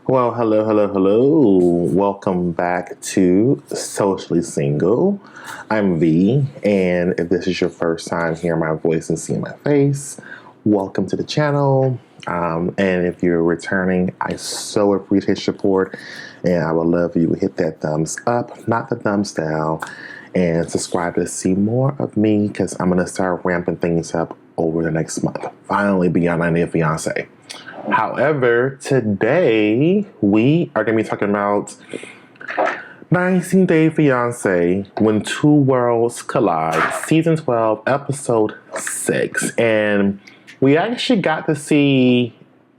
Well, hello, hello, hello. Welcome back to Socially Single. I'm V, and if this is your first time hearing my voice and seeing my face, welcome to the channel. And if you're returning, I so appreciate your support, and I would love you to hit that thumbs up, not the thumbs down, and subscribe to see more of me because I'm going to start ramping things up over the next month. Finally, beyond 90 Day Fiance. However, today we are going to be talking about 90 Day Fiance, When Two Worlds Collide, Season 12, Episode 6. And we actually got to see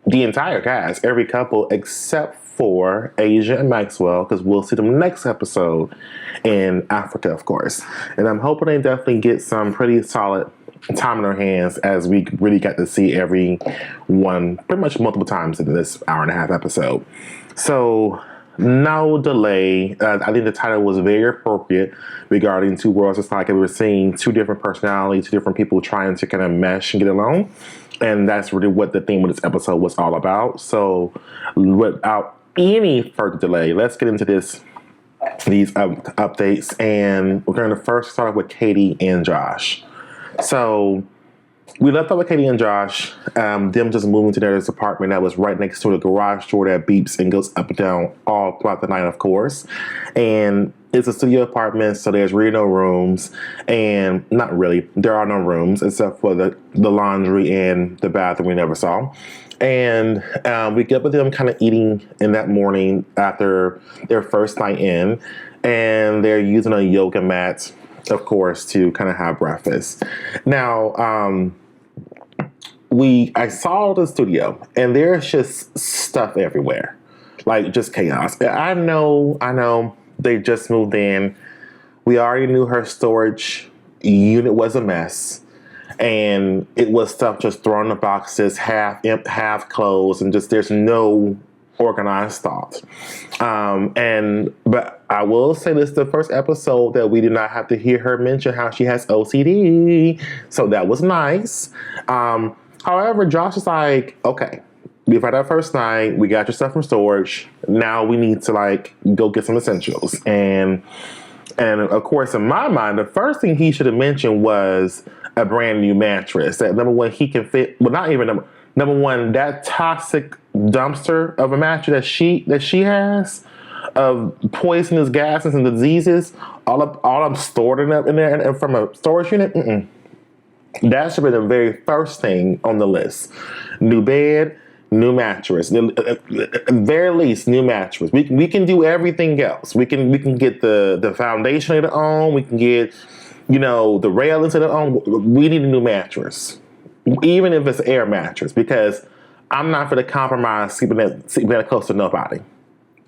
the entire cast, every couple except for Asia and Maxwell, because we'll see them next episode in Africa, of course. And I'm hoping they definitely get some pretty solid time in our hands as we really got to see everyone pretty much multiple times in this hour-and-a-half episode. So, no delay. I think the title was very appropriate regarding Two Worlds. It's like we were seeing two different personalities, two different people trying to kind of mesh and get along. And that's really what the theme of this episode was all about. So, without any further delay, let's get into these updates. And we're going to first start with Katie and Josh. So we left off with Katie and Josh, them just moving to their apartment that was right next to the garage door that beeps and goes up and down all throughout the night, of course. And it's a studio apartment, so there's really no rooms. And not really, there are no rooms except for the laundry and the bathroom we never saw. And we get with them kind of eating in that morning after their first night in. And they're using a yoga mat, of course, to kind of have breakfast. Now, I saw the studio, and there's just stuff everywhere, like just chaos. I know, they just moved in. We already knew her storage unit was a mess, and it was stuff just thrown in the boxes, half closed, and just there's no organized thought. But I will say this is the first episode that we did not have to hear her mention how she has OCD. So that was nice. However, Josh is like, okay, we've had our first night. We got your stuff from storage. Now we need to go get some essentials. And of course, in my mind, the first thing he should have mentioned was a brand new mattress. That number one, he can fit, well, not even number one, that toxic dumpster of a mattress that she has of poisonous gases and diseases, all up stored in there and from a storage unit. That should be the very first thing on the list. New bed, new mattress. At the very least, new mattress. We can do everything else. We can get the foundation later on. We can get the railings later on. We need a new mattress, even if it's an air mattress, because I'm not going to compromise sleeping that close to nobody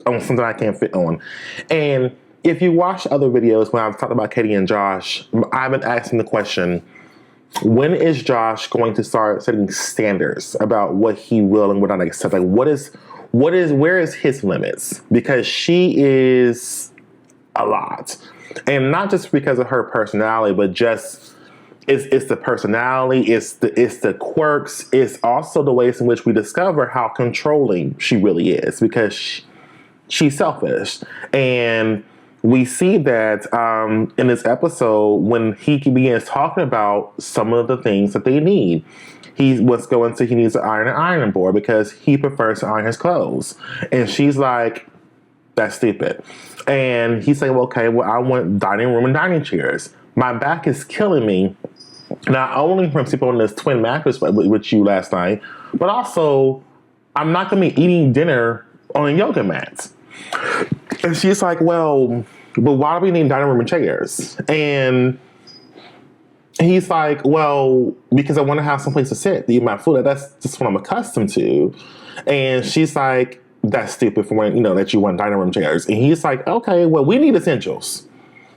on something I can't fit on. And if you watch other videos when I've talked about Katie and Josh, I've been asking the question, when is Josh going to start setting standards about what he will and what not accept? Like, where is his limits? Because she is a lot. And not just because of her personality, but just it's the personality, it's the quirks, it's also the ways in which we discover how controlling she really is, because she's selfish. And we see that in this episode when he begins talking about some of the things that they need. He needs to iron an ironing board because he prefers to iron his clothes. And she's like, that's stupid. And he's like, well, okay, I want dining room and dining chairs. My back is killing me, not only from sleeping on this twin mattress with you last night, but also I'm not going to be eating dinner on a yoga mat. And she's like, well, but why do we need dining room and chairs? And he's like, well, because I want to have someplace to sit, to eat my food. That's just what I'm accustomed to. And she's like, that's stupid for when, that you want dining room chairs. And he's like, okay, well, we need essentials.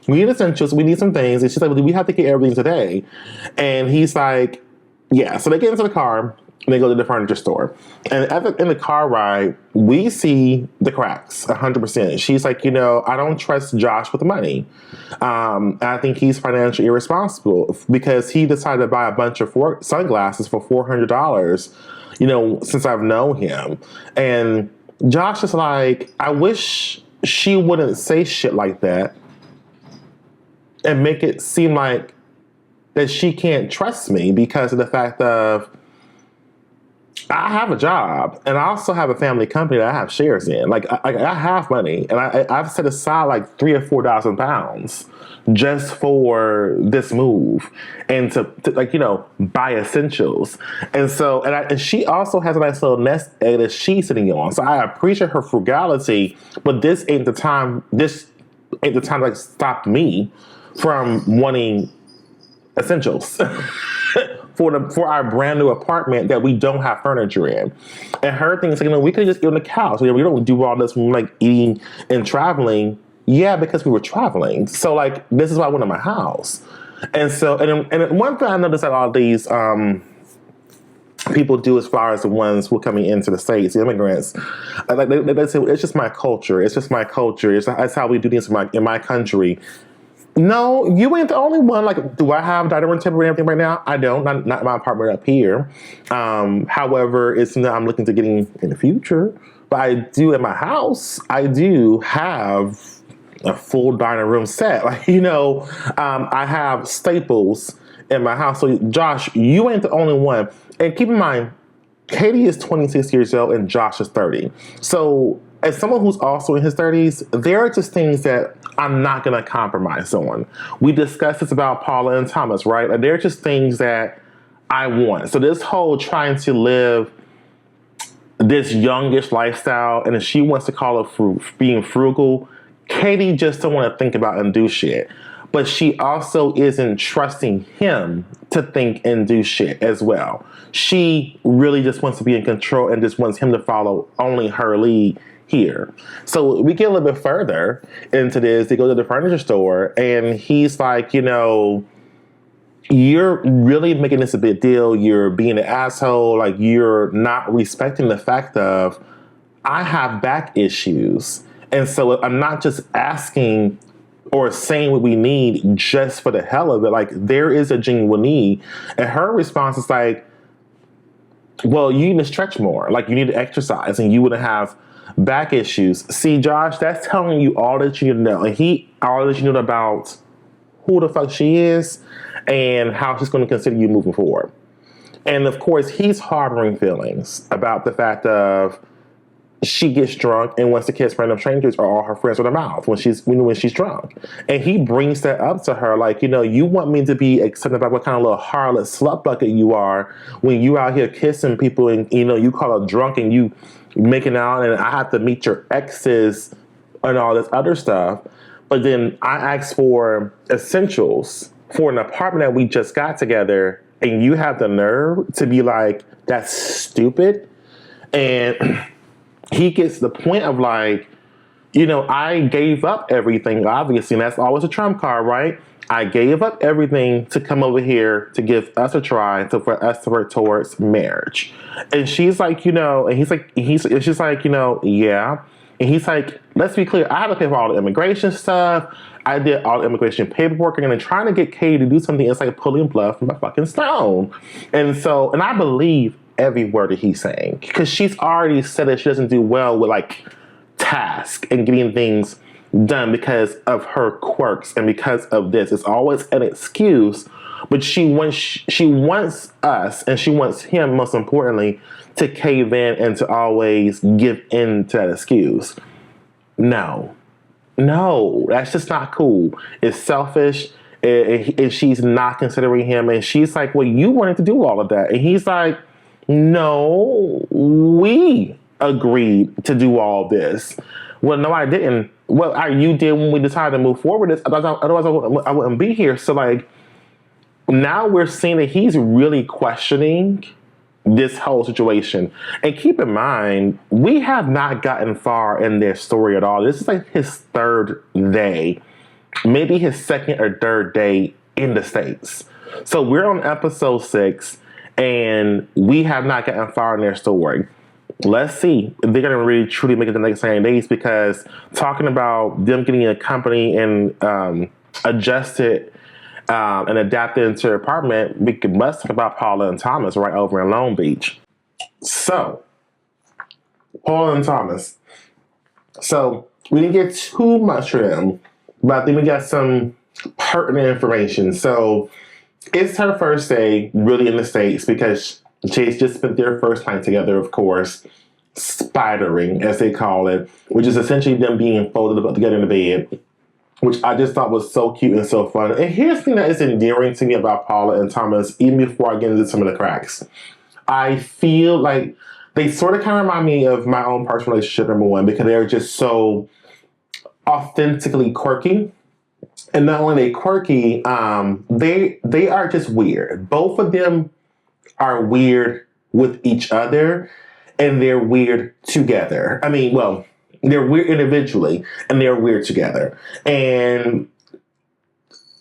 We need some things. And she's like, well, we have to get everything today. And he's like, yeah. So they get into the car and they go to the furniture store. And in the car ride, we see the cracks 100%. She's like, I don't trust Josh with the money. I think he's financially irresponsible because he decided to buy a bunch of sunglasses for $400, since I've known him. And Josh is like, I wish she wouldn't say shit like that and make it seem like that she can't trust me because of the fact of I have a job and I also have a family company that I have shares in. Like I have money and I've set aside like £3,000 or £4,000 just for this move and to like, you know, buy essentials. And so, and she also has a nice little nest egg that she's sitting on. So I appreciate her frugality, but this ain't the time to like stop me from wanting essentials. For our brand new apartment that we don't have furniture in. And her thing is like, you know, we could just eat on the couch. We don't do all this when we're like eating and traveling. Yeah, because we were traveling. So like, this is why I went to my house. And so, and one thing I noticed that all these people do as far as the ones who are coming into the States, the immigrants, like they say, it's just my culture. It's just my culture. It's how we do things in my country. No, you ain't the only one. Like, do I have dining room table and everything right now? I don't. Not my apartment up here. However, it's something I'm looking to getting in the future. But I do at my house. I do have a full dining room set. Like, you know, I have staples in my house. So, Josh, you ain't the only one. And keep in mind, Katie is 26 years old and Josh is 30. So, as someone who's also in his 30s, there are just things that I'm not going to compromise on. We discussed this about Paula and Thomas, right? Like, they're just things that I want. So this whole trying to live this youngish lifestyle, and if she wants to call it being frugal, Katie just don't want to think about and do shit. But she also isn't trusting him to think and do shit as well. She really just wants to be in control and just wants him to follow only her lead here. So we get a little bit further into this. They go to the furniture store and he's like, you know, you're really making this a big deal. You're being an asshole. Like, you're not respecting the fact of I have back issues. And so I'm not just asking or saying what we need just for the hell of it. Like, there is a genuine need. And her response is like, well, you need to stretch more. Like, you need to exercise and you wouldn't have back issues. See, Josh, that's telling you all that you need to know. And all that you know about who the fuck she is and how she's going to consider you moving forward. And of course, he's harboring feelings about the fact of she gets drunk and wants to kiss random strangers or all her friends with her mouth when she's drunk. And he brings that up to her, like, you know, you want me to be excited about what kind of little harlot slut bucket you are when you out here kissing people and, you know, you call her drunk and you making out and I have to meet your exes and all this other stuff. But then I asked for essentials for an apartment that we just got together and you have the nerve to be like, that's stupid. And he gets to the point of like, you know, I gave up everything, obviously, and that's always a trump card, right? I gave up everything to come over here to give us a try, for us to work towards marriage. And she's like, you know, and she's like, you know, yeah. And he's like, let's be clear, I had to pay for all the immigration stuff. I did all the immigration paperwork, and then trying to get Katie to do something, it's like pulling blood from a fucking stone. And so, and I believe every word that he's saying, because she's already said that she doesn't do well with like task and getting things done because of her quirks and because of this. It's always an excuse, but she wants us and she wants him, most importantly, to cave in and to always give in to that excuse. No, that's just not cool. It's selfish. And she's not considering him. And she's like, well, you wanted to do all of that. And he's like, no, we agreed to do all this. Well, no, I didn't. Well, you did when we decided to move forward. Otherwise, I wouldn't be here. So, like, now we're seeing that he's really questioning this whole situation. And keep in mind, we have not gotten far in their story at all. This is like his third day, maybe his second or third day in the States. So we're on episode 6, and we have not gotten far in their story. Let's see if they're going to really truly make it the next 90 days, because talking about them getting a company and adjusted and adapted into their apartment, we must talk about Paula and Thomas right over in Long Beach. So, Paul and Thomas. So we didn't get too much from them, but I think we got some pertinent information. So it's her first day really in the States because Chase just spent their first night together, of course, spidering, as they call it, which is essentially them being folded up together in the bed, which I just thought was so cute and so fun. And here's the thing that is endearing to me about Paula and Thomas, even before I get into some of the cracks. I feel like they sort of kind of remind me of my own personal relationship, number one, because they're just so authentically quirky. And not only are they quirky, they are just weird. Both of them are weird with each other, and they're weird together. I mean, well, they're weird individually, and they're weird together. And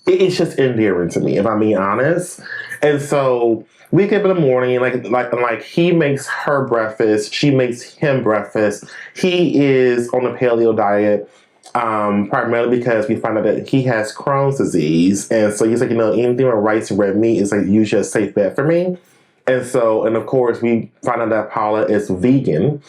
it's just endearing to me, if I'm being honest. And so we get up in the morning, like he makes her breakfast, she makes him breakfast. He is on a paleo diet, primarily because we find out that he has Crohn's disease. And so he's like, anything with rice and red meat is like usually a safe bet for me. And so, and of course, we find out that Paula is vegan.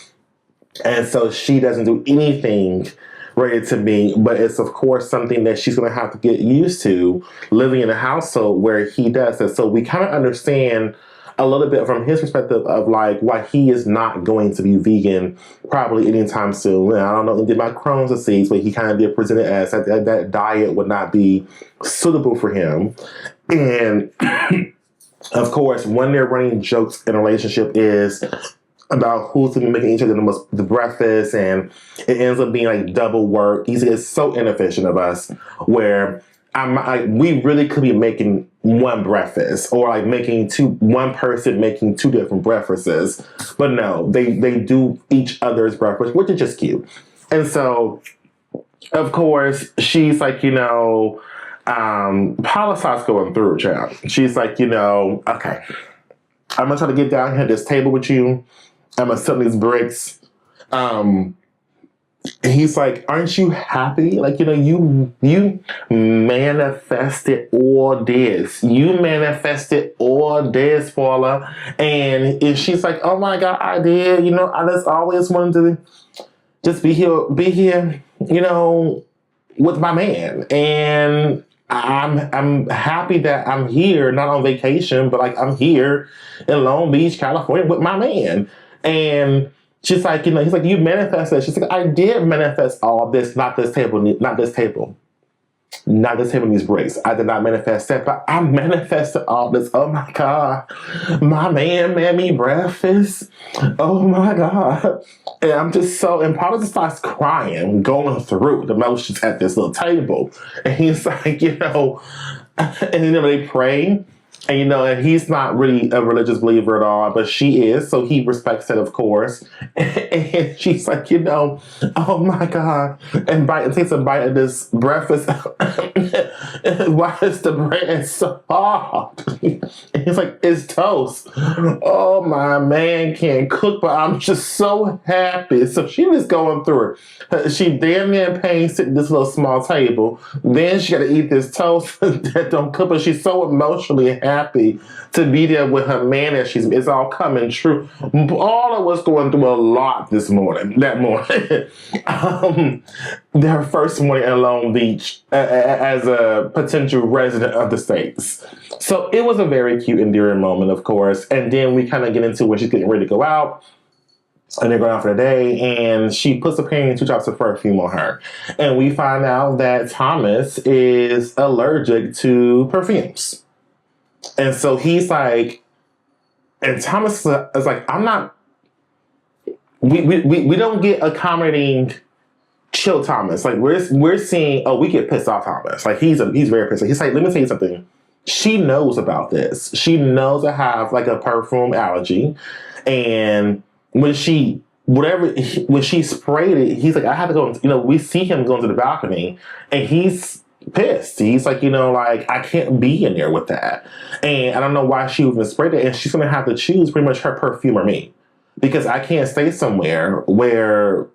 And so she doesn't do anything related to me, but it's, of course, something that she's going to have to get used to living in a household where he does it. So we kind of understand a little bit from his perspective of like why he is not going to be vegan probably anytime soon. And I don't know anything about Crohn's disease, but he kind of did present it as that diet would not be suitable for him. And of course, when they're running jokes in a relationship is about who's going to be making each other the breakfast, and it ends up being like double work. It's so inefficient of us where we really could be making one breakfast or like one person making two different breakfasts. But no, they do each other's breakfast, which is just cute. And so, of course, she's like, Paula starts going through, child. She's like, okay, I'm going to try to get down here at this table with you. I'm going to set these bricks. And he's like, aren't you happy? Like, you manifested all this. You manifested all this, Paula. And she's like, oh my God, I did. I just always wanted to just be here, with my man. And I'm happy that I'm here, not on vacation, but like I'm here in Long Beach, California with my man. And she's like, he's like, you manifested. She's like, I did manifest all this, not this table, these bricks. I did not manifest that, but I manifested all this. Oh my God. My man made me breakfast. Oh my God. And I'm just and Paula just starts crying, going through the motions at this little table. And he's like, and they pray. And, and he's not really a religious believer at all, but she is. So he respects it, of course. And she's like, oh my God. And takes a bite of this breakfast. Why is the bread so hard? And he's like, it's toast. Oh, my man can't cook, but I'm just so happy. So she was going through it. She damn near in pain sitting at this little small table. Then she got to eat this toast that don't cook, but she's so emotionally happy to be there with her man, and it's all coming true. Paula was going through a lot that morning. Their first morning in Long Beach as a potential resident of the States. So it was a very cute, endearing moment, of course. And then we kind of get into when she's getting ready to go out. And they're going out for the day, and she puts a pair of 2 drops of perfume on her. And we find out that Thomas is allergic to perfumes. And so he's like, and Thomas is like, I'm not, we don't get accommodating chill Thomas. Like we're seeing, we get pissed off Thomas. Like he's very pissed. He's like, let me tell you something. She knows about this. She knows I have like a perfume allergy. And when she sprayed it, he's like, I have to go, we see him going to the balcony and he's pissed. He's like, I can't be in there with that. And I don't know why she even sprayed it. And she's going to have to choose pretty much her perfume or me. Because I can't stay somewhere where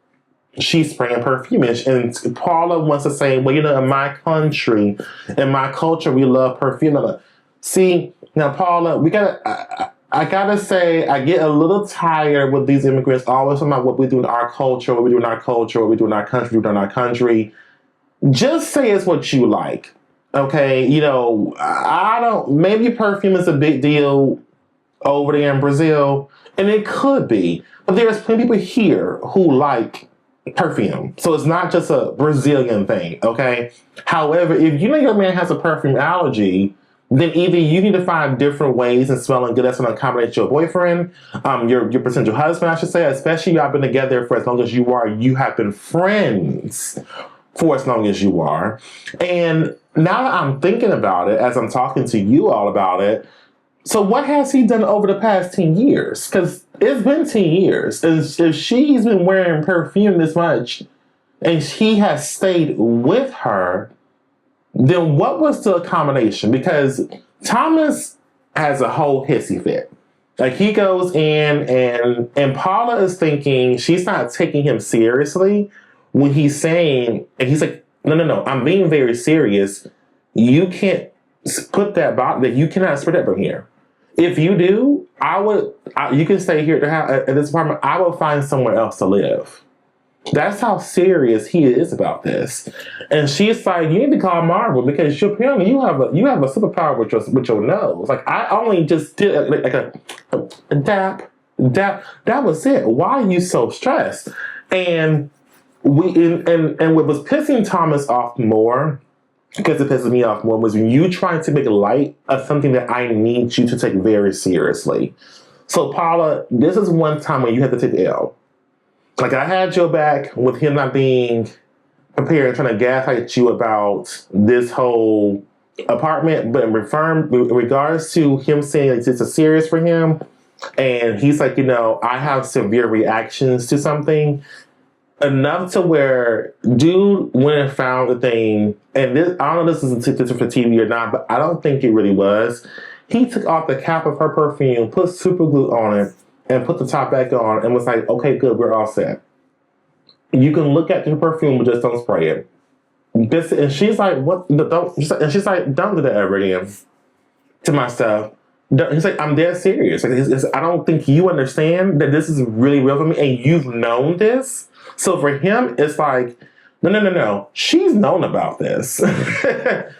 she's spraying perfume. And Paula wants to say, well, in my country, in my culture, we love perfume. See, now, Paula, we got to... I gotta say, I get a little tired with these immigrants always talking about what we do in our culture, what we do in our culture, what we do in our country, what we do in our country. Just say it's what you like. Okay, I don't. Maybe perfume is a big deal over there in Brazil, and it could be. But there's plenty of people here who like perfume. So it's not just a Brazilian thing, okay? However, if you know your man has a perfume allergy, then either you need to find different ways in smelling good that's going to accommodate your boyfriend, your potential husband, I should say, especially y'all been together for as long as you are. You have been friends for as long as you are. And now that I'm thinking about it, as I'm talking to you all about it, so what has he done over the past 10 years? Because it's been 10 years. And if she's been wearing perfume this much and he has stayed with her, then what was the accommodation? Because Thomas has a whole hissy fit. Like he goes in and Paula is thinking she's not taking him seriously when he's saying, and he's like, no, I'm being very serious. You can't put that box, that you cannot spread that from here. If you do, you can stay here at this apartment. I will find somewhere else to live. That's how serious he is about this. And she's like, you need to call Marvel because apparently you have a superpower with your nose. Like I only just did like a dap. That was it. Why are you so stressed? And what was pissing Thomas off more, because it pisses me off more, was when you trying to make light of something that I need you to take very seriously. So Paula, this is one time when you have to take the L. Like I had your back with him not being prepared and trying to gaslight you about this whole apartment, but in regards to him saying like, this is serious for him, and he's like, I have severe reactions to something. Enough to where dude went and found the thing, and this, I don't know if this is for TV or not, but I don't think it really was. He took off the cap of her perfume, put super glue on it, and put the top back on, and was like, okay, good, we're all set. You can look at the perfume, but just don't spray it. And she's like, what? And she's like, don't do that ever again to my stuff. He's like, I'm dead serious. Like, I don't think you understand that this is really real for me, and you've known this. So for him, it's like, no. She's known about this.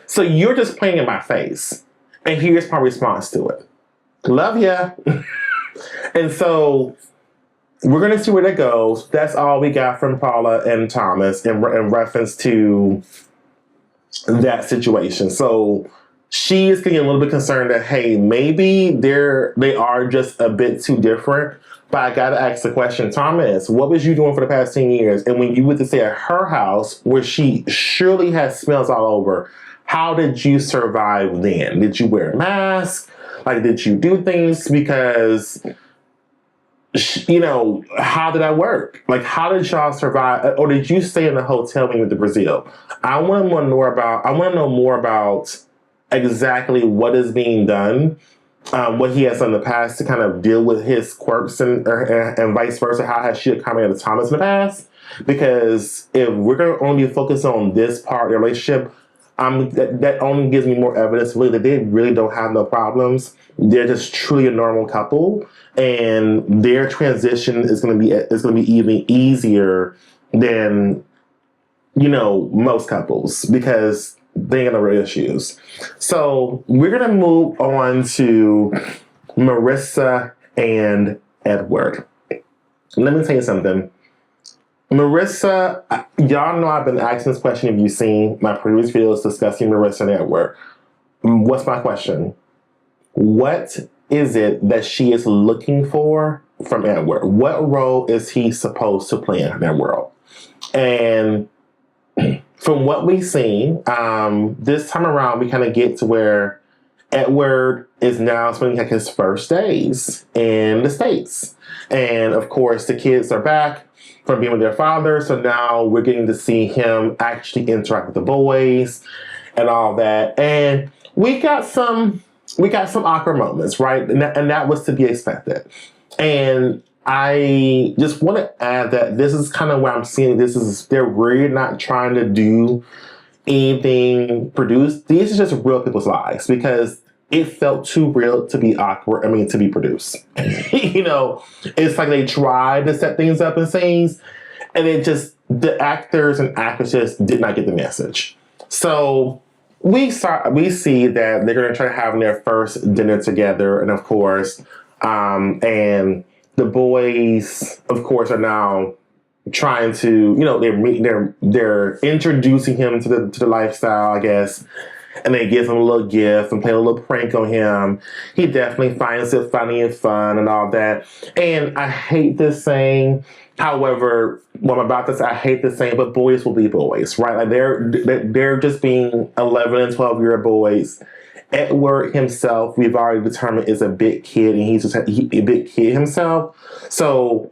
So you're just playing in my face. And here's my response to it. Love ya. And so we're going to see where that goes. That's all we got from Paula and Thomas in reference to that situation. So she is getting a little bit concerned that, hey, maybe they are just a bit too different. But I gotta ask the question, Thomas, what was you doing for the past 10 years? And when you went to stay at her house, where she surely has smells all over, how did you survive then? Did you wear a mask? Like, did you do things? Because, how did that work? Like, how did y'all survive? Or did you stay in the hotel when you went to Brazil? I want to know more about exactly what is being done. What he has done in the past to kind of deal with his quirks and vice versa. How has she accommodated Thomas in the past? Because if we're going to only focus on this part of the relationship, that only gives me more evidence really that they really don't have no problems. They're just truly a normal couple, and their transition is going to be even easier than most couples, because they ain't got no real issues. So we're going to move on to Marissa and Edward. Let me tell you something. Marissa, y'all know I've been asking this question if you've seen my previous videos discussing Marissa and Edward. What's my question? What is it that she is looking for from Edward? What role is he supposed to play in their world? And from what we've seen, this time around, we kind of get to where Edward is now spending like his first days in the States. And of course, the kids are back from being with their father. So now we're getting to see him actually interact with the boys and all that. And we got some awkward moments, right? And that was to be expected. And I just want to add that this is kind of where I'm seeing they're really not trying to do anything produced. These are just real people's lives, because it felt too real to be awkward. I mean, to be produced. It's like they tried to set things up in scenes, and it just, the actors and actresses did not get the message. So we see that they're going to try to have their first dinner together, and of course, and the boys, of course, are now trying to, they're introducing him to the lifestyle, I guess, and they give him a little gift and play a little prank on him. He definitely finds it funny and fun and all that. And I hate this saying. However, what I'm about to say, I hate this saying, but boys will be boys, right? Like they're just being 11 and 12-year-old boys. Edward himself, we've already determined, is a big kid, and he's just a big kid himself. So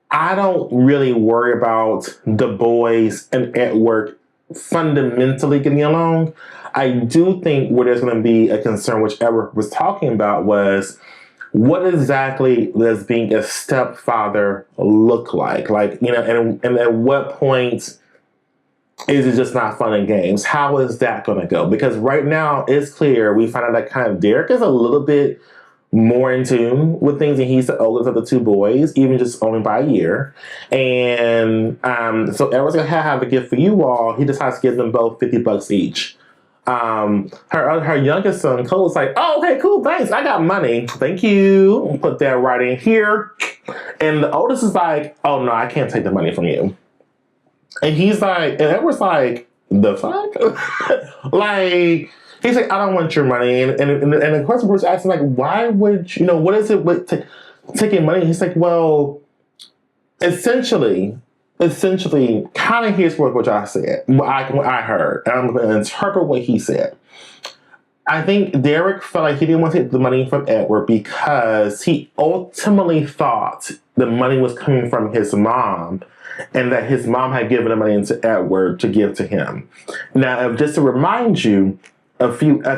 I don't really worry about the boys and Edward fundamentally getting along. I do think where there's going to be a concern, which Edward was talking about, was what exactly does being a stepfather look like? Like, and at what point is it just not fun and games? How is that going to go? Because right now it's clear, we find out that kind of Derek is a little bit more in tune with things, and he's the oldest of the two boys, even just only by a year. And so Edward's gonna have a gift for you all. He decides to give them both $50 each. Her youngest son Cole's like, "Oh, okay, cool, thanks. I got money. Thank you." Put that right in here. And the oldest is like, "Oh no, I can't take the money from you." And he's like, and Edward's like, "The fuck?" Like, he's like, "I don't want your money." And of course, Bruce asks him, like, "Why would you, what is it with taking money?" He's like, "Well, essentially, kind of here's what I said, what I heard. And I'm going to interpret what he said. I think Derek felt like he didn't want to take the money from Edward because he ultimately thought the money was coming from his mom, and that his mom had given the money to Edward to give to him. Now, just to remind you, a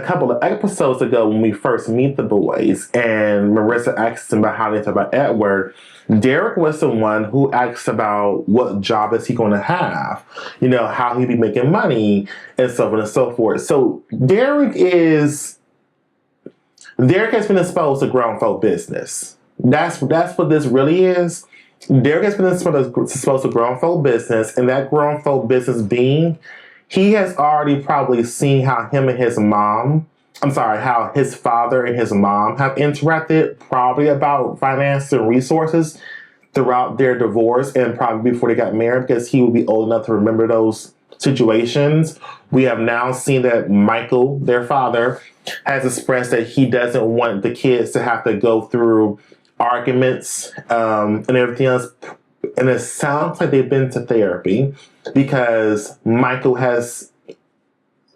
couple of episodes ago when we first meet the boys and Marissa asks them about how they feel about Edward, Derek was the one who asked about what job is he going to have, how he'd be making money and so on and so forth. So Derek has been exposed to grown folk business. That's what this really is. Derek has been exposed to grown folk business, and that grown folk business being, he has already probably seen how how his father and his mom have interacted, probably about finance and resources throughout their divorce and probably before they got married, because he would be old enough to remember those situations. We have now seen that Michael, their father, has expressed that he doesn't want the kids to have to go through arguments and everything else. And it sounds like they've been to therapy, because Michael has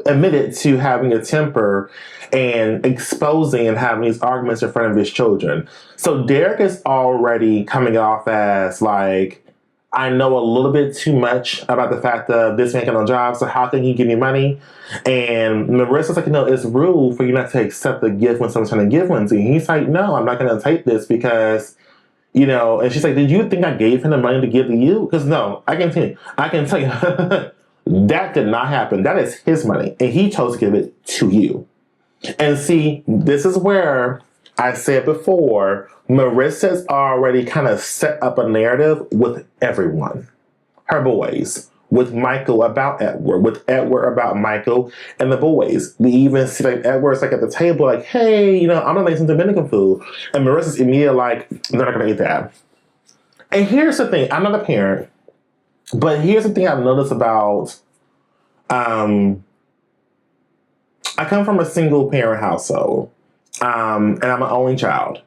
admitted to having a temper and exposing and having these arguments in front of his children. So Derek is already coming off as like, I know a little bit too much about the fact that this man got no job, so how can he give me money? And Marissa's like, it's rude for you not to accept the gift when someone's trying to give one to you. And he's like, no, I'm not going to take this because, and she's like, did you think I gave him the money to give to you? Because no, I can tell you, that did not happen. That is his money, and he chose to give it to you. And see, this is where I said before, Marissa's already kind of set up a narrative with everyone. Her boys, with Michael about Edward, with Edward about Michael and the boys. We even see like Edward's like at the table like, hey, I'm gonna make some Dominican food. And Marissa's immediately like, they're not gonna eat that. And here's the thing, I'm not a parent, but here's the thing I've noticed about, I come from a single parent household, and I'm an only child.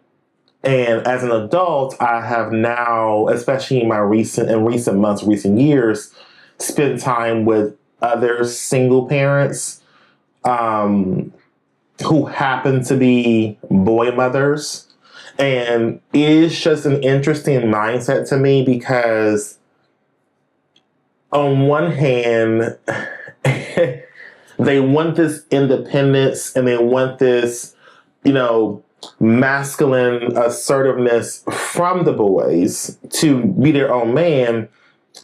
And as an adult, I have now, especially in recent months, recent years, spent time with other single parents who happen to be boy mothers. And it is just an interesting mindset to me, because on one hand, they want this independence and they want this, masculine assertiveness from the boys to be their own man.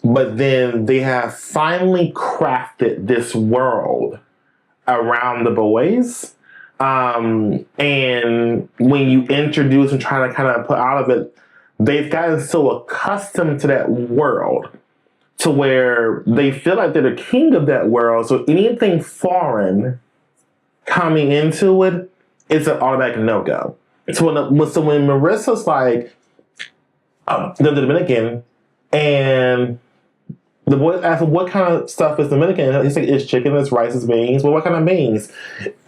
But then they have finally crafted this world around the boys And when you introduce and try to kind of put out of it, they've gotten so accustomed to that world to where they feel like they're the king of that world. So anything foreign coming into it is an automatic no-go. So when Marissa's like, the Dominican, and the boy asked him, what kind of stuff is Dominican? He's like, it's chicken, it's rice, it's beans. Well, what kind of beans?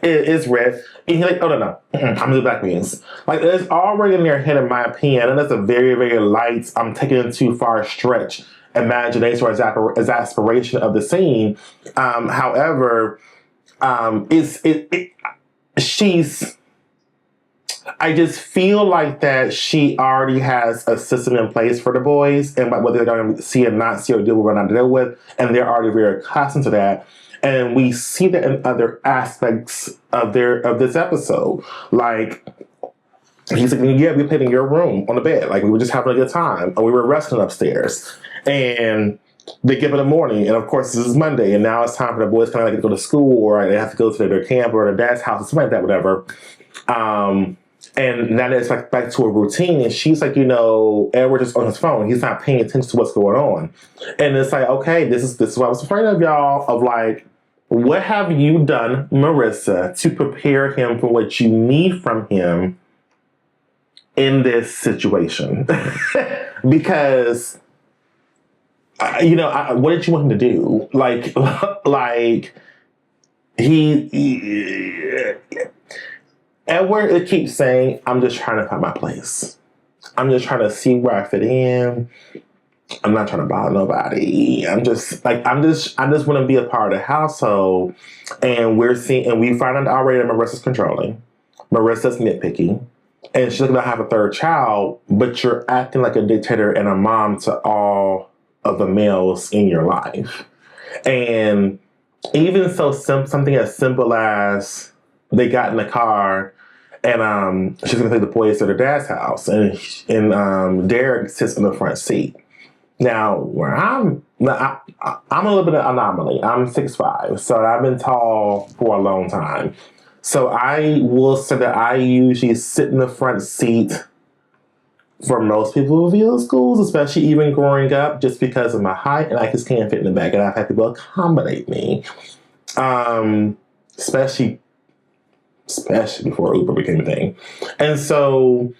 It's red. And he's like, oh, no. I'm going to do black beans. Like, it's already in their head, in my opinion. And that's a very, very light, I'm taking it too far stretch imagination or exasperation of the scene. However, she's... I just feel like that she already has a system in place for the boys and what they're going to see and not see or deal with or not deal with. And they're already very accustomed to that. And we see that in other aspects of this episode. Like, he's like, yeah, we played in your room on the bed. Like, we were just having a good time. Or we were resting upstairs. And they get up in the morning. And, of course, this is Monday. And now it's time for the boys kind of like to go to school or they have to go to their camp or their dad's house or something like that, whatever. And now it's like back to a routine. And she's like, Edward is on his phone. He's not paying attention to what's going on. And it's like, okay, this is what I was afraid of, y'all, of like, what have you done, Marissa, to prepare him for what you need from him in this situation? Because, what did you want him to do? Like Edward, it keeps saying, I'm just trying to find my place. I'm just trying to see where I fit in. I'm not trying to bother nobody. I just want to be a part of the household. And we find out already that Marissa's controlling. Marissa's nitpicky. And she's going to have a third child, but you're acting like a dictator and a mom to all of the males in your life. And even so, something as simple as they got in the car and she's going to take the boys to their dad's house. And Derek sits in the front seat. Now, where I'm a little bit of an anomaly. I'm 6'5", so I've been tall for a long time. So I will say that I usually sit in the front seat for most people who visit schools, especially even growing up, just because of my height, and I just can't fit in the back, and I've had people accommodate me, especially before Uber became a thing. And so,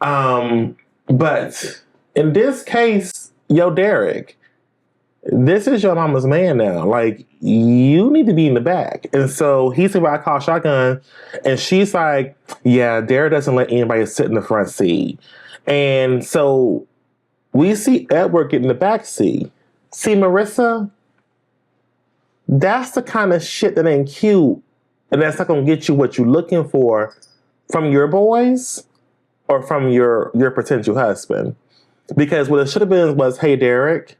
but in this case, Derek, this is your mama's man now. Like, you need to be in the back. And so he said, well, I call shotgun. And she's like, yeah, Derek doesn't let anybody sit in the front seat. And so we see Edward get in the back seat. See, Marissa, that's the kind of shit that ain't cute. And that's not going to get you what you're looking for from your boys or from your potential husband. Because what it should have been was, hey, Derek,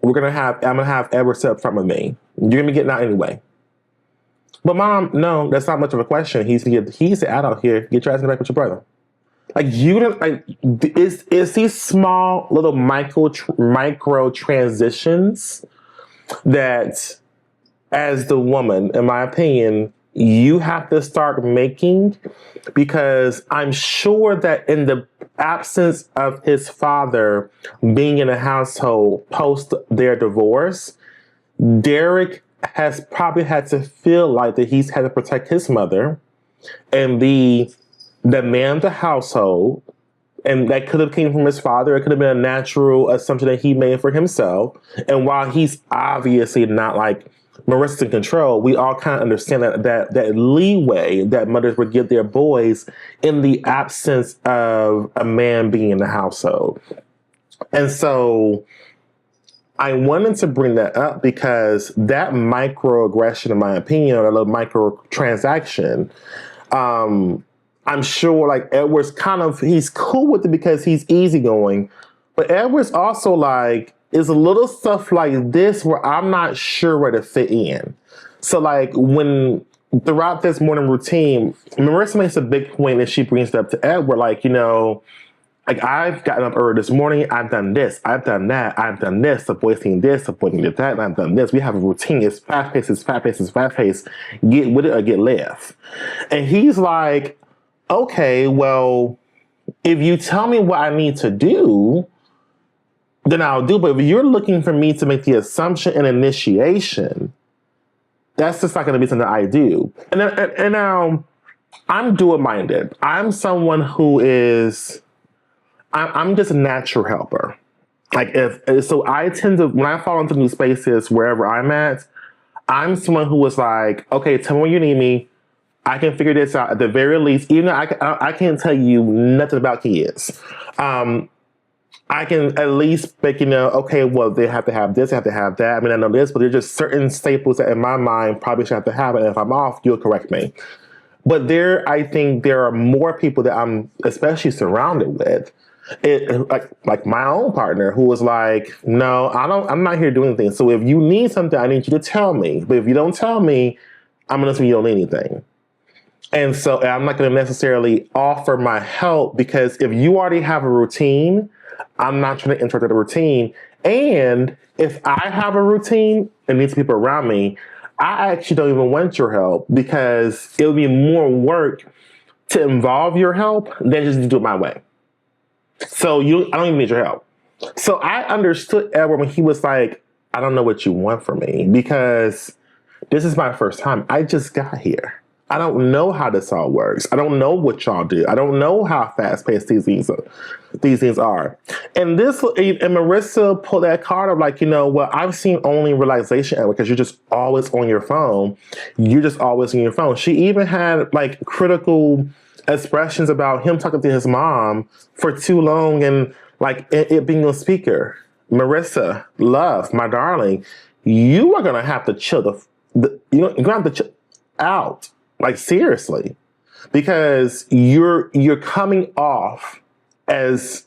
I'm going to have Edward sit up front with me. You're going to be getting out anyway. But Mom, no, that's not much of a question. He's the adult here. Get your ass in the back with your brother. Like, you don't, like, it's these small little micro transitions that, as the woman, in my opinion, you have to start making, because I'm sure that in the absence of his father being in a household post their divorce, Derek has probably had to feel like that he's had to protect his mother and be the man of the household. And that could have came from his father. It could have been a natural assumption that he made for himself. And while he's obviously not like Marissa's in control, we all kind of understand that leeway that mothers would give their boys in the absence of a man being in the household. And so I wanted to bring that up because that microaggression, in my opinion, or a little micro transaction, I'm sure like Edward's he's cool with it because he's easygoing, but Edward's also like, is a little stuff like this where I'm not sure where to fit in. So like when throughout this morning routine, Marissa makes a big point and she brings it up to Edward, like, Like, I've gotten up early this morning. I've done this. I've done that. I've done this. The boy's seen this. The boy did that. And I've done this. We have a routine. It's fast paced. It's fast paced. It's fast paced. Get with it or get left. And he's like, okay, well, if you tell me what I need to do, then I'll do. But if you're looking for me to make the assumption and initiation, that's just not going to be something I do. And now I'm dual minded. I'm someone who is. I'm just a natural helper. Like so I tend to, when I fall into new spaces, wherever I'm at, I'm someone who was like, okay, tell me when you need me. I can figure this out at the very least. Even though I can't tell you nothing about kids. I can at least make, okay, well, they have to have this, they have to have that. I mean, I know this, but there's just certain staples that in my mind probably should have to have it. And if I'm off, you'll correct me. But I think there are more people that I'm especially surrounded with. Like my own partner who was like, no, I'm not here doing anything. So if you need something, I need you to tell me. But if you don't tell me, I'm going to assume you don't need anything. And so I'm not going to necessarily offer my help because if you already have a routine, I'm not trying to interrupt the routine. And if I have a routine and needs people around me, I actually don't even want your help because it would be more work to involve your help than just do it my way. So I don't even need your help. So I understood Edward when he was like, I don't know what you want from me because this is my first time. I just got here. I don't know how this all works. I don't know what y'all do. I don't know how fast paced these things are. And Marissa pulled that card of like, well, I've seen only realization, Edward, because you're just always on your phone. You're just always on your phone. She even had like critical expressions about him talking to his mom for too long and like it being on speaker. Marissa, love, my darling, you are gonna have to chill you're gonna have to chill out, like seriously, because you're coming off as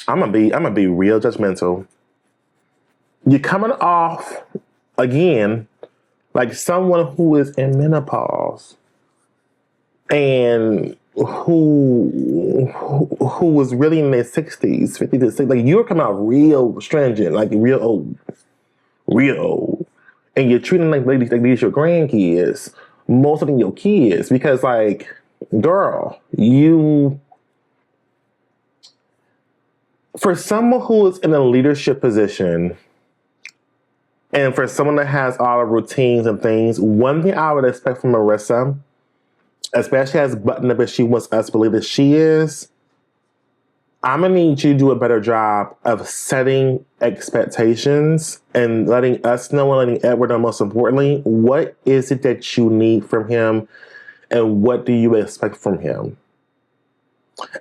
I'm gonna be real judgmental. You're coming off again like someone who is in menopause. And who was really in their 60s, 50s, 60s. Like, you're coming out real stringent, like real old. And you're treating like these your grandkids, most of them your kids, because like, girl, for someone who is in a leadership position, and for someone that has all the routines and things, one thing I would expect from Marissa, especially as buttoned up as she wants us to believe that she is, I'm going to need you to do a better job of setting expectations and letting us know and letting Edward know, most importantly, what is it that you need from him and what do you expect from him?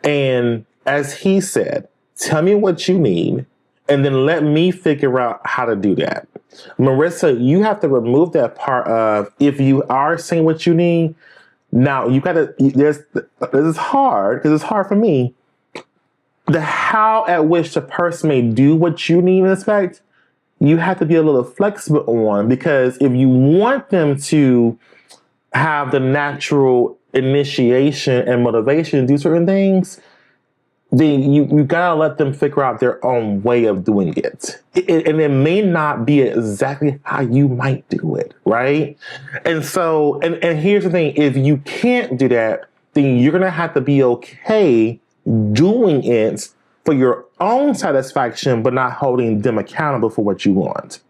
And as he said, tell me what you need and then let me figure out how to do that. Marissa, you have to remove that part of if you are saying what you need. Now, this is hard because it's hard for me. The how at which the person may do what you need and expect, you have to be a little flexible on, because if you want them to have the natural initiation and motivation to do certain things, then you gotta let them figure out their own way of doing it. And it may not be exactly how you might do it, right? And so, and here's the thing, if you can't do that, then you're gonna have to be okay doing it for your own satisfaction, but not holding them accountable for what you want.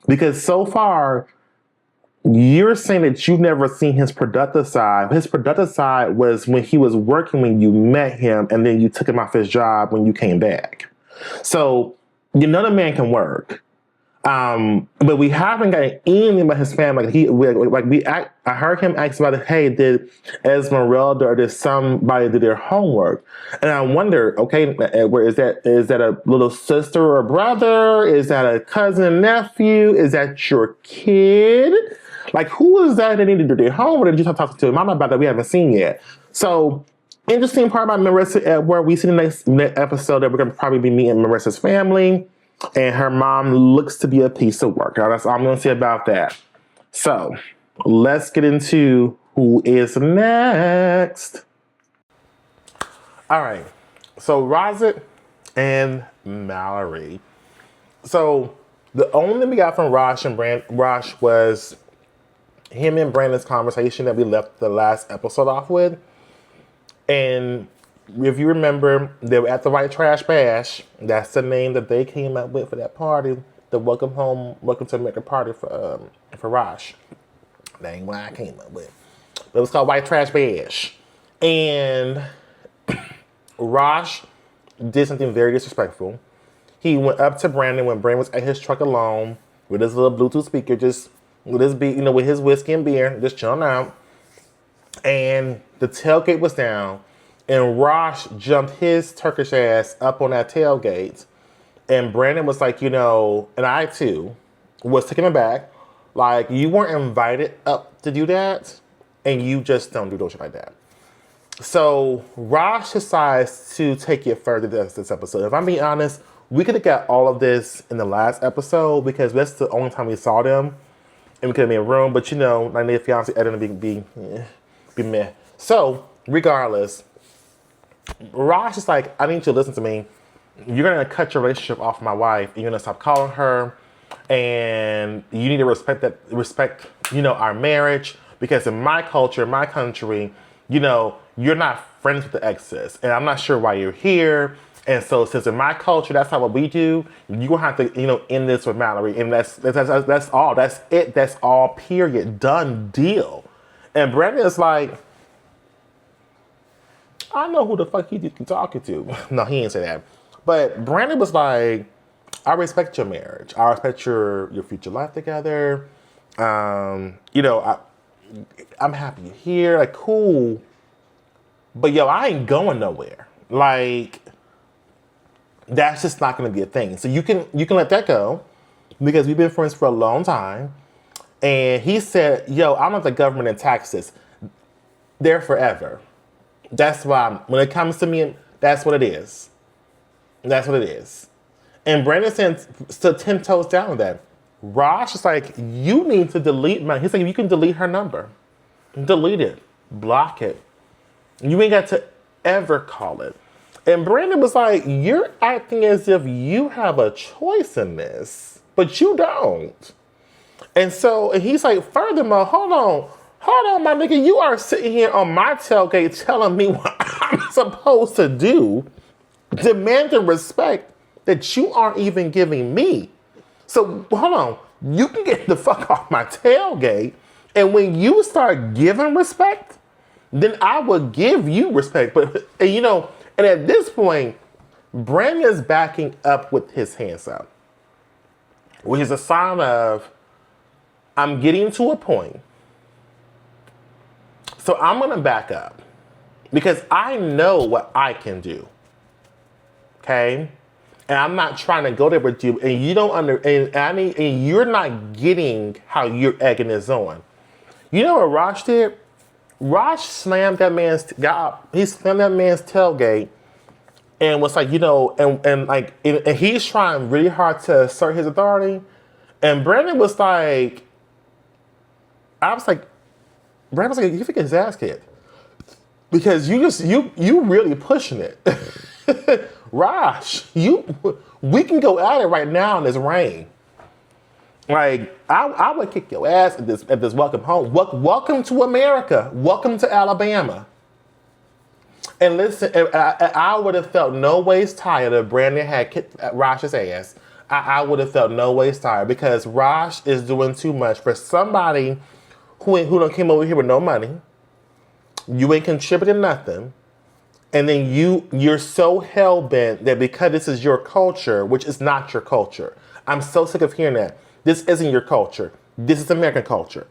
Because so far, you're saying that you've never seen his productive side. His productive side was when he was working when you met him, and then you took him off his job when you came back. So, the man can work. But we haven't gotten anything about his family. I heard him ask about it. Hey, did Esmeralda or did somebody do their homework? And I wonder, okay, Edward, is that a little sister or brother? Is that a cousin, nephew? Is that your kid? Like, who is that needed to do their homework? Or did you talk to your mama about that we haven't seen yet? So, interesting part about Marissa, Edward, we see in the next episode that we're going to probably be meeting Marissa's family. And her mom looks to be a piece of work. That's all I'm going to say about that. So, let's get into who is next. All right. So Rozit and Mallory. So the only thing we got from Rosh was him and Brandon's conversation that we left the last episode off with. And if you remember, they were at the White Trash Bash. That's the name that they came up with for that party. The welcome to America party for Rosh. That ain't what I came up with. It was called White Trash Bash. And Rosh did something very disrespectful. He went up to Brandon when Brandon was at his truck alone with his little Bluetooth speaker, just with his with his whiskey and beer, just chilling out. And the tailgate was down, and Rosh jumped his Turkish ass up on that tailgate. And Brandon was like, and I too was taken aback. Like, you weren't invited up to do that, and you just don't do those shit like that. So Rosh decides to take it further this episode. If I'm being honest, we could have got all of this in the last episode because that's the only time we saw them, and we could have made room. But 90 Day Fiance editing be meh. So regardless, Rosh is like, I need you to listen to me. You're gonna cut your relationship off with my wife, and you're gonna stop calling her, and you need to respect our marriage, because in my culture, my country, you're not friends with the exes, and I'm not sure why you're here. And so, since in my culture, that's not what we do, you're gonna have to, end this with Mallory, and that's all. That's it. That's all. Period. Done deal. And Brandon is like, I know who the fuck he talking to. No, he didn't say that. But Brandon was like, I respect your marriage. I respect your future life together. I'm happy you're here. Like, cool. But I ain't going nowhere. Like, that's just not going to be a thing. So you can let that go, because we've been friends for a long time. And he said, I'm not the government in Texas. They're forever. That's why when it comes to me, that's what it is. That's what it is. And Brandon stood 10 toes down with that. Rosh is like, you need to delete he's like, you can delete her number. Delete it. Block it. You ain't got to ever call it. And Brandon was like, you're acting as if you have a choice in this, but you don't. And he's like, furthermore, hold on, my nigga, you are sitting here on my tailgate telling me what I'm supposed to do, demanding respect that you aren't even giving me. So hold on, you can get the fuck off my tailgate, and when you start giving respect, then I will give you respect. But and at this point, Brandon's backing up with his hands up, which is a sign of, I'm getting to a point, so I'm gonna back up because I know what I can do. Okay, and I'm not trying to go there with you, and you don't and you're not getting how you're egging this on. You know what Rosh did? Rosh slammed that man's tailgate, and was like, and he's trying really hard to assert his authority, and Brandon was like, Brandon was like, you think his ass kicked because you really pushing it. Rosh, we can go at it right now in this rain. Like, I would kick your ass at this welcome home. Welcome to America. Welcome to Alabama. And listen, I would have felt no ways tired if Brandon had kicked Rosh's ass. I would have felt no ways tired because Rosh is doing too much for somebody who done came over here with no money. You ain't contributing nothing. And then you're so hell-bent that because this is your culture, which is not your culture. I'm so sick of hearing that. This isn't your culture. This is American culture.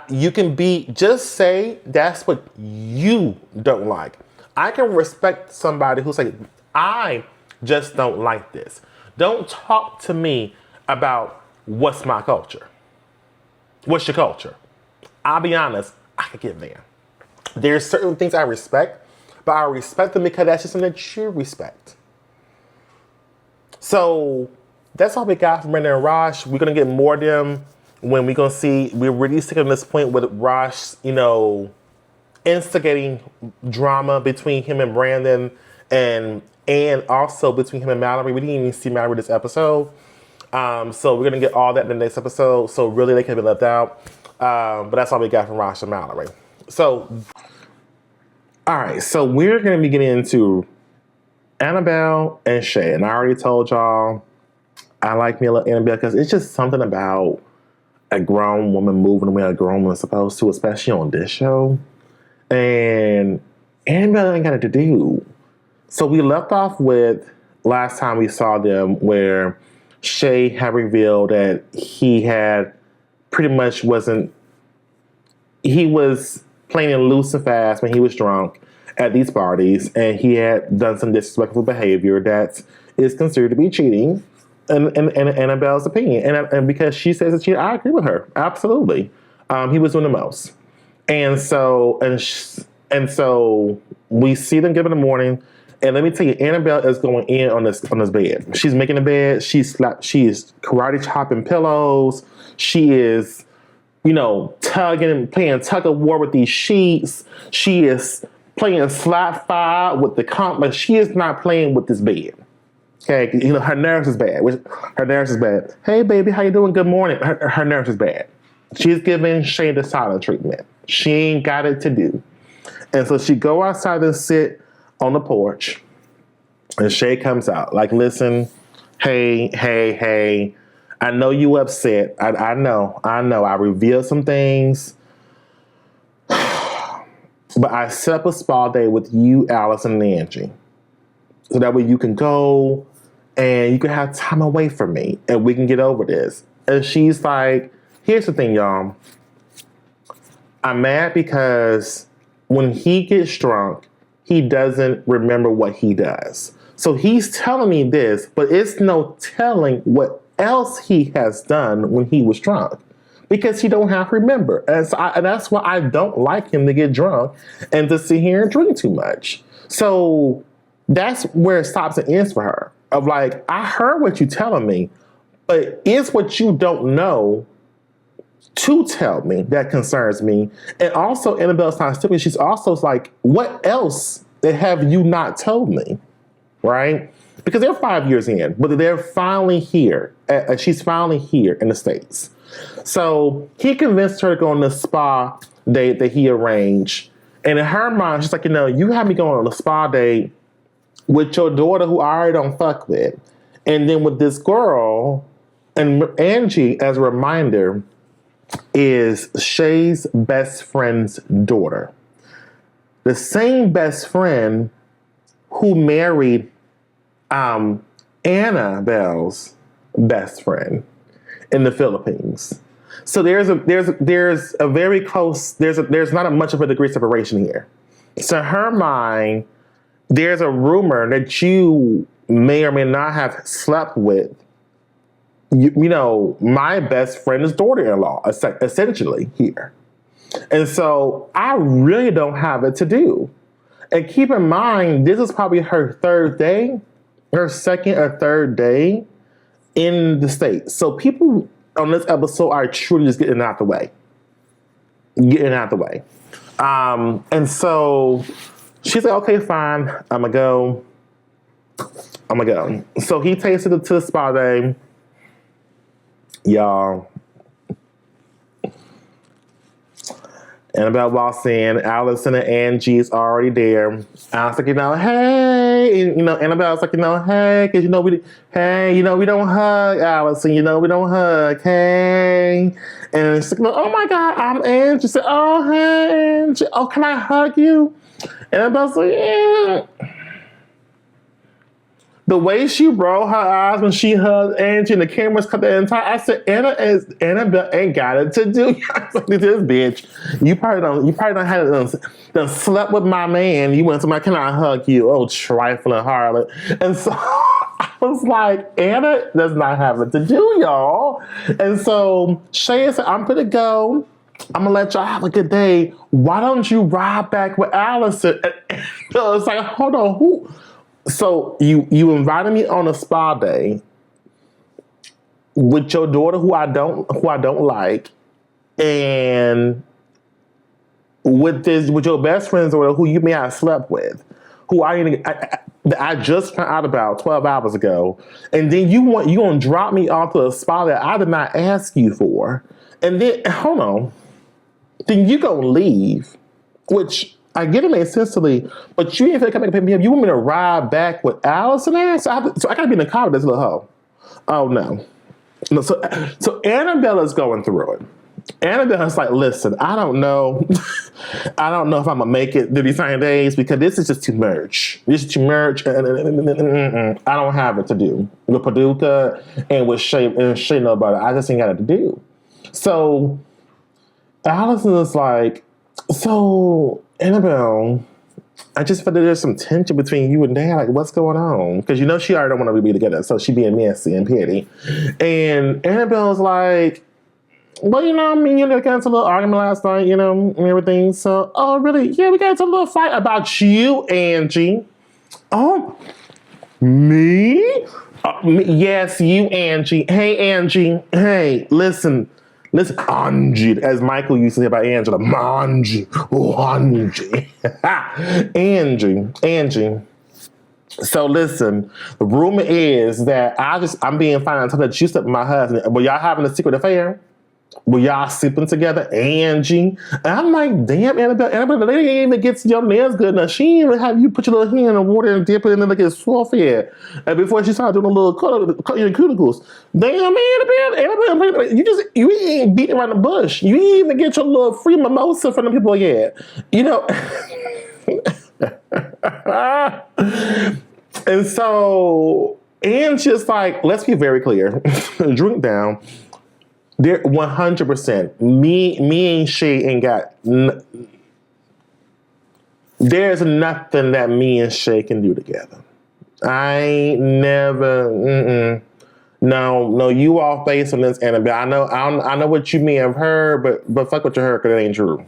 You can just say that's what you don't like. I can respect somebody who's like, I just don't like this. Don't talk to me about what's my culture. What's your culture? I'll be honest, I could get there. There's certain things I respect, but I respect them because that's just something that you respect. So that's all we got from Brandon and Rosh. We're going to get more of them when we're going to see. We're really sticking on this point with Rosh, instigating drama between him and Brandon, and also between him and Mallory. We didn't even see Mallory this episode. So we're gonna get all that in the next episode. So really, they can be left out. But that's all we got from Ross and Mallory. So, all right. So we're gonna be getting into Annabelle and Shay, and I already told y'all I like me a little Annabelle because it's just something about a grown woman moving the way a grown woman's supposed to, especially on this show. And Annabelle ain't got it to do. So we left off with last time we saw them where Shay had revealed that he had pretty much he was playing loose and fast when he was drunk at these parties, and he had done some disrespectful behavior that is considered to be cheating in Annabelle's opinion. And because she says it's cheating, I agree with her. Absolutely. He was doing the most. And so we see them get up in the morning. And let me tell you, Annabelle is going in on this bed. She's making the bed. She is karate chopping pillows. She is, tugging and playing tug of war with these sheets. She is playing slap fight with the but she is not playing with this bed. Okay, her nerves is bad. Her nerves is bad. Hey, baby, how you doing? Good morning. Her nerves is bad. She's giving Shay the silent treatment. She ain't got it to do. And so she go outside and sit on the porch, and Shay comes out like, listen, hey, I know you upset. I know. I revealed some things, but I set up a spa day with you, Allison, and Angie, so that way you can go and you can have time away from me, and we can get over this. And she's like, here's the thing, y'all. I'm mad because when he gets drunk, he doesn't remember what he does. So he's telling me this, but it's no telling what else he has done when he was drunk, because he don't have to remember. And that's why I don't like him to get drunk and to sit here and drink too much. So that's where it stops and ends for her. Of like, I heard what you're telling me, but it's what you don't know to tell me that concerns me. And also, Annabelle's not stupid. She's also like, what else have you not told me? Right? Because they're 5 years in, but they're finally here. She's finally here in the States. So he convinced her to go on the spa date that he arranged. And in her mind, she's like, you had me going on a spa date with your daughter who I already don't fuck with. And then with this girl, and Angie, as a reminder, is Shay's best friend's daughter. The same best friend who married Annabelle's best friend in the Philippines. So there's a very close, there's not much of a degree of separation here. So in her mind, there's a rumor that you may or may not have slept with my best friend's daughter-in-law, essentially here. And so I really don't have it to do. And keep in mind, this is probably her second or third day in the States. So people on this episode are truly just getting out the way. And so she's like, okay, fine. I'm going to go. So he takes her to the spa day. Y'all. Annabelle walks in. Allison and Angie's already there. I was like, hey. And, Annabelle's like, hey. Because, we don't hug, Allison. We don't hug. Hey. And she's like, oh, my God, I'm Angie. She said, oh, hey, Angie. Oh, can I hug you? And Annabelle's like, yeah. The way she rolled her eyes when she hugged Angie and the cameras cut the entire, I said, Annabelle ain't got it to do. I was like, this bitch, you probably don't have done slept with my man. You went to my, can I hug you? Oh, trifling harlot. And so I was like, Anna does not have it to do, y'all. And so Shay said, I'm gonna go. I'm gonna let y'all have a good day. Why don't you ride back with Allison? And so it's like, hold on, who? So you invited me on a spa day with your daughter who I don't like, and with your best friends or who you may have slept with, who I just found out about 12 hours ago, and then you gonna drop me off to a spot that I did not ask you for, and then hold on, then you gonna leave, which I get it makes sense to leave, but you ain't finna come back and pick me up. You want me to ride back with Allison there? So I gotta be in the car with this little hoe. Oh no. No, so Annabella's going through it. Annabella's like, listen, I don't know. I don't know if I'm going to make it through these 90 days because this is just too much. This is too much. I don't have it to do with Paducah and with Shay know about it. I just ain't got it to do. So Allison is like, so Annabelle, I just feel that there's some tension between you and Dad. Like, what's going on? Because she already don't want to be together. So she being messy and petty. And Annabelle's like, well, I mean, got into a little argument last night, and everything. So, oh, really? Yeah, we got into a little fight about you, Angie. Oh, me? Yes, you, Angie. Hey, Angie. Hey, listen, Angie, as Michael used to say about Angela. Angie. Oh, Angie. Angie. So listen, the rumor is that I'm being found out that you slept with my husband. Were y'all having a secret affair? Were y'all sleeping together, Angie? And I'm like, damn, Annabelle, the lady ain't even gets your nails good enough. She ain't even have you put your little hand in the water and dip it in and like it's soft here. And before she started doing a little cut your cuticles. Damn, Annabelle, you ain't beating around the bush. You ain't even get your little free mimosa from the people yet. And so Angie's like, let's be very clear. Drink down. There, 100%. Me and Shay ain't got. There's nothing that me and Shay can do together. I ain't never. No. You all face on this, Annabelle. I know what you may have heard, but fuck what you heard, because it ain't true.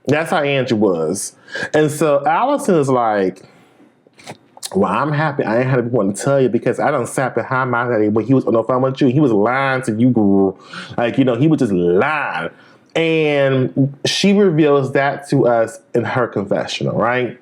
That's how Angie was, and so Allison is like, well, I'm happy I ain't had anyone to tell you because I done sat behind my daddy when he was on the phone with you. He was lying to you, girl. Like, he was just lying. And she reveals that to us in her confessional, right?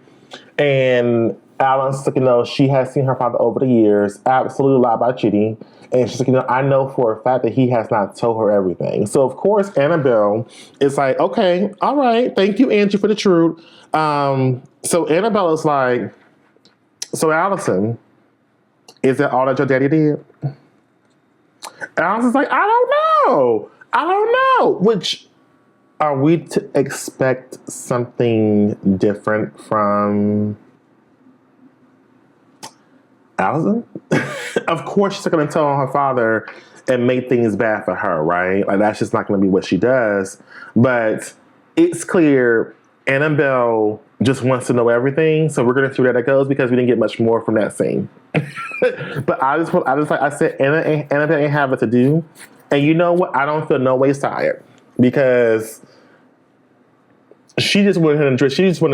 And Alice, she has seen her father over the years absolutely lie about cheating. And she's like, I know for a fact that he has not told her everything. So, of course, Annabelle is like, okay, all right. Thank you, Angie, for the truth. So Annabelle is like, so Allison, is that all that your daddy did? Allison's like, I don't know. Which, are we to expect something different from Allison? Of course she's not going to tell her father and make things bad for her, right? Like, that's just not going to be what she does. But it's clear Annabelle just wants to know everything, so we're going to see where that goes because we didn't get much more from that scene. But I said, Annabelle ain't have it to do, and you know what? I don't feel no ways tired because she just wanted to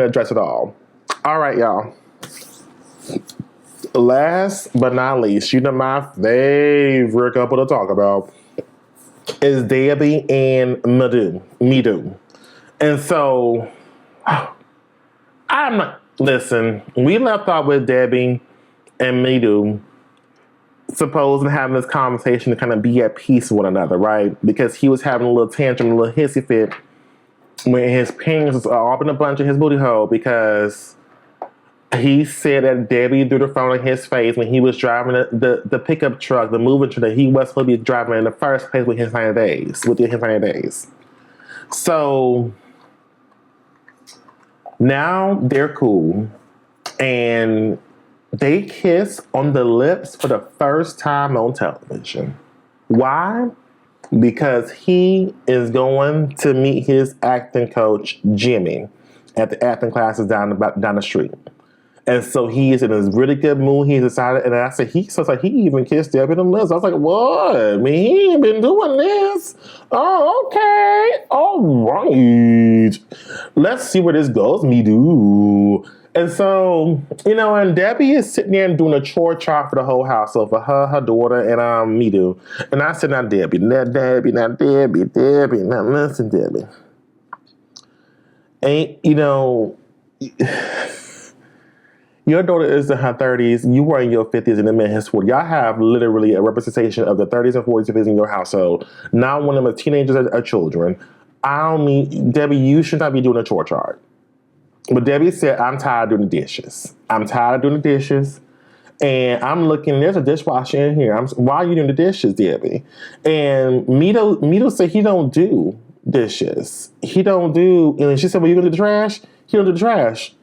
address it all. All right, y'all. Last but not least, my favorite couple to talk about is Debbie and Midu. And so, listen, we left off with Debbie and Midu supposed to having this conversation to kind of be at peace with one another, right? Because he was having a little tantrum, a little hissy fit when his parents was all up in a bunch of his booty hole because he said that Debbie threw the phone in his face when he was driving the pickup truck, the moving truck that he was supposed to be driving in the first place with his 90 days. So now they're cool. And they kiss on the lips for the first time on television. Why? Because he is going to meet his acting coach, Jimmy, at the acting classes down the street. And so he is in a really good mood. He decided, and I said, he even kissed Debbie on the lips. I was like, what? I mean, he ain't been doing this. Oh, okay. All right. Let's see where this goes, me do. And so, and Debbie is sitting there and doing a chore chart for the whole house. So for her daughter, and me do. And I said, not Debbie. Now listen, Debbie. ain't, your daughter is in her 30s, you were in your 50s, and the man his 40s. Y'all have literally a representation of the 30s and 40s in your household. Not one of them are teenagers or children. I don't mean, Debbie, you should not be doing a chore chart. But Debbie said, I'm tired of doing the dishes. I'm tired of doing the dishes. And I'm looking, there's a dishwasher in here. Why are you doing the dishes, Debbie? And Mito said he don't do dishes. He don't do, and she said, well, you gonna do the trash? He don't do the trash.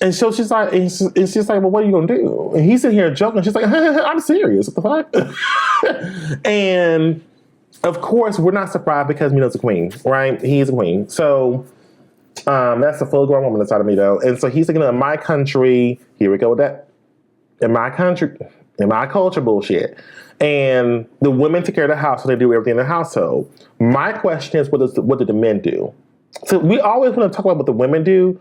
And so she's like, well, what are you gonna do? And he's sitting here joking. She's like, I'm serious. What the fuck? And of course, we're not surprised because Mito's a queen, right? He's a queen. So that's a full grown woman inside of Mito. And so he's thinking, in my country, here we go with that. In my country, in my culture bullshit. And the women take care of the house, so they do everything in the household. My question is, what do the men do? So we always want to talk about what the women do.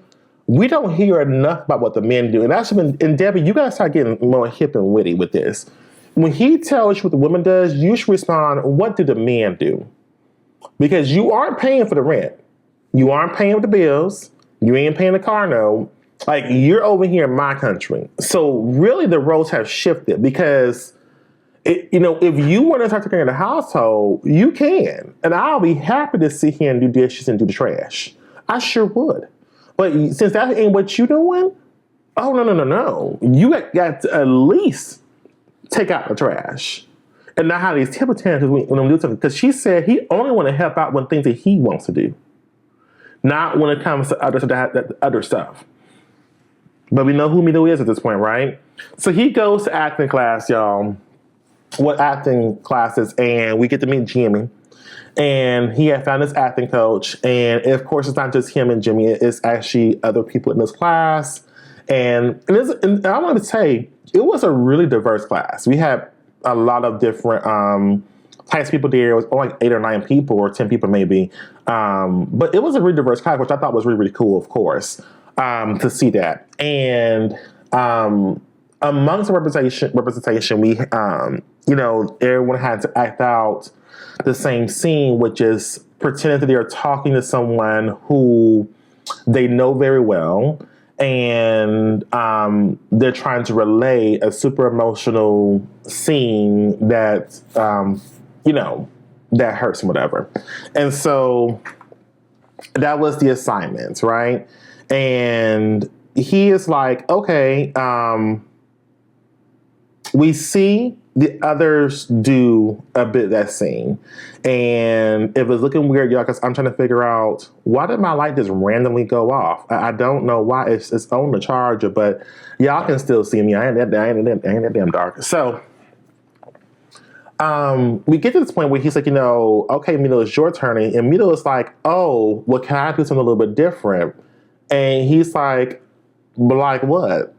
We don't hear enough about what the men do. And and Debbie, you gotta start getting more hip and witty with this. When he tells you what the woman does, you should respond, what do the men do? Because you aren't paying for the rent. You aren't paying for the bills. You ain't paying the car note. Like, you're over here in my country. So really the roles have shifted because, if you want to start taking care of the household, you can. And I'll be happy to sit here and do dishes and do the trash. I sure would. But since that ain't what you doing, oh, no. You got to at least take out the trash. And not have these temper tantrums when I'm doing something. Because she said he only want to help out when things that he wants to do. Not when it comes to other stuff. But we know who Mito is at this point, right? So he goes to acting class, y'all. What acting classes, and we get to meet Jimmy. And he had found his acting coach. And of course, it's not just him and Jimmy. It's actually other people in this class. And I want to say, it was a really diverse class. We had a lot of different types of people there. It was like 8 or 9 people or 10 people maybe. But it was a really diverse class, which I thought was really, really cool, of course, to see that. And amongst the representation, we, everyone had to act out the same scene, which is pretending that they're talking to someone who they know very well, and they're trying to relay a super emotional scene that, that hurts and whatever. And so that was the assignment, right? And he is like, okay, we see the others do a bit of that scene. And if it's looking weird, y'all, because I'm trying to figure out, why did my light just randomly go off? I don't know why. It's on the charger, but y'all can still see me. I ain't that damn dark. So we get to this point where he's like, okay, Mito, it's your turn. And Mito is like, oh, well, can I do something a little bit different? And he's like what?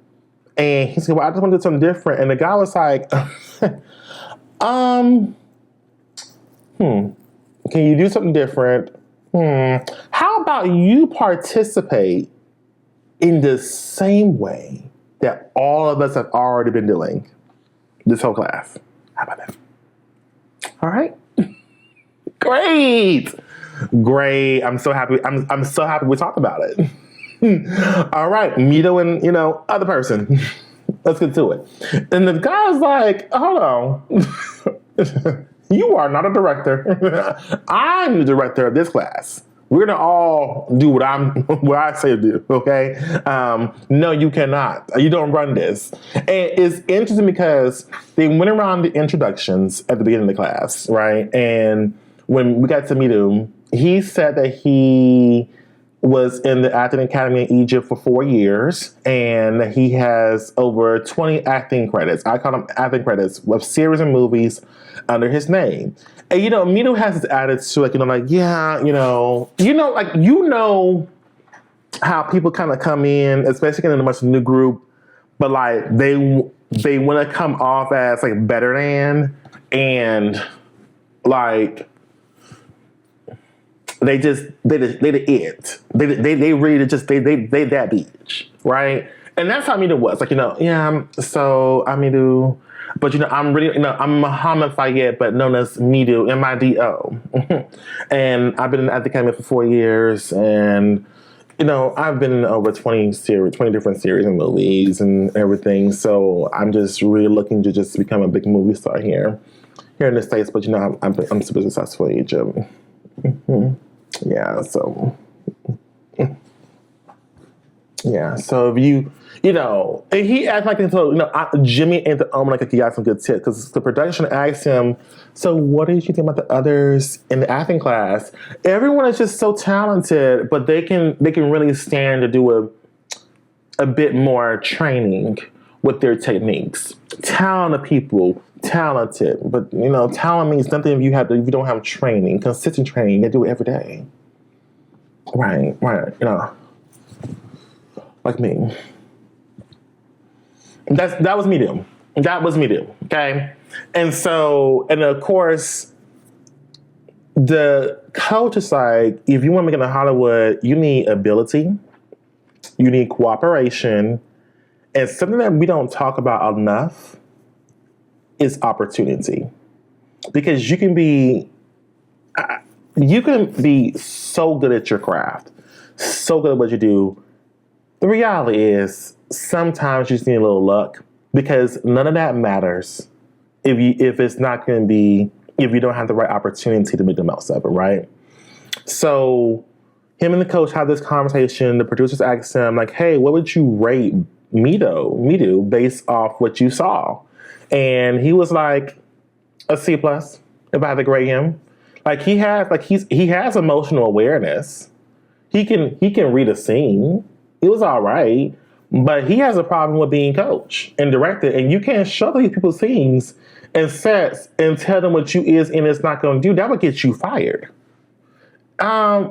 And he said, well, I just want to do something different. And the guy was like, can you do something different? How about you participate in the same way that all of us have already been doing this whole class? How about that? All right. Great. I'm so happy. I'm so happy we talked about it. All right, Mito and, other person. Let's get to it. And the guy's like, hold on. You are not a director. I'm the director of this class. We're going to all do what I say to do, okay? No, you cannot. You don't run this. And it's interesting because they went around the introductions at the beginning of the class, right? And when we got to meet him, he said that he was in the acting academy in Egypt for 4 years, and he has over 20 acting credits. I call them acting credits with series and movies under his name. And Mito has this attitude, how people kind of come in, especially in a much new group, but like they want to come off as like better than, and like they really just they that bitch, right? And that's how Mido was. Like, so I Mido, but I'm really, I'm Muhammad Fayed, but known as Mido, M-I-D-O. And I've been at the academy for 4 years, and I've been in over 20 different series and movies and everything. So I'm just really looking to just become a big movie star here in the States. But I'm super successful in Egypt. Yeah. So. Yeah, so if and he acted like Jimmy ain't the only like he got some good tips because the production asked him, so what did you think about the others in the acting class? Everyone is just so talented, but they can really stand to do a bit more training with their techniques. Talented people, talented, but talent means nothing if you don't have training, consistent training. You do it every day. Right, like me. That was me do. Okay? And so, and of course, the coach is like, if you want to make it in Hollywood, you need ability, you need cooperation, and something that we don't talk about enough is opportunity. Because you can be so good at your craft, so good at what you do. The reality is sometimes you just need a little luck because none of that matters if it's not going to be, if you don't have the right opportunity to make the most of it, right? So him and the coach had this conversation. The producers asked him, like, hey, what would you rate Mido based off what you saw? And he was like, a C+, if I had to grade him. Like he has emotional awareness. He can read a scene. It was all right, but he has a problem with being coach and director, and you can't show these people scenes and sets and tell them what you is and it's not going to do. That would get you fired,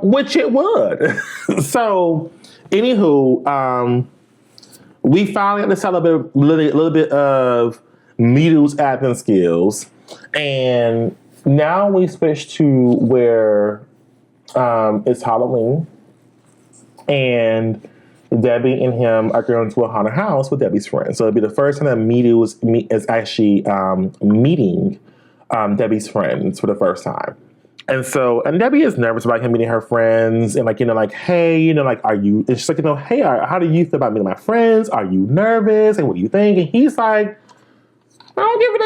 which it would. So, anywho, we finally got to celebrate a little bit of Mido's acting skills, and now we switch to where it's Halloween, and Debbie and him are going to a haunted house with Debbie's friends. So it'll be the first time that Mido is actually meeting Debbie's friends for the first time. And Debbie is nervous about him meeting her friends and hey, are you, and she's like, hey, how do you feel about meeting my friends? Are you nervous? And what do you think? And he's like, I don't give a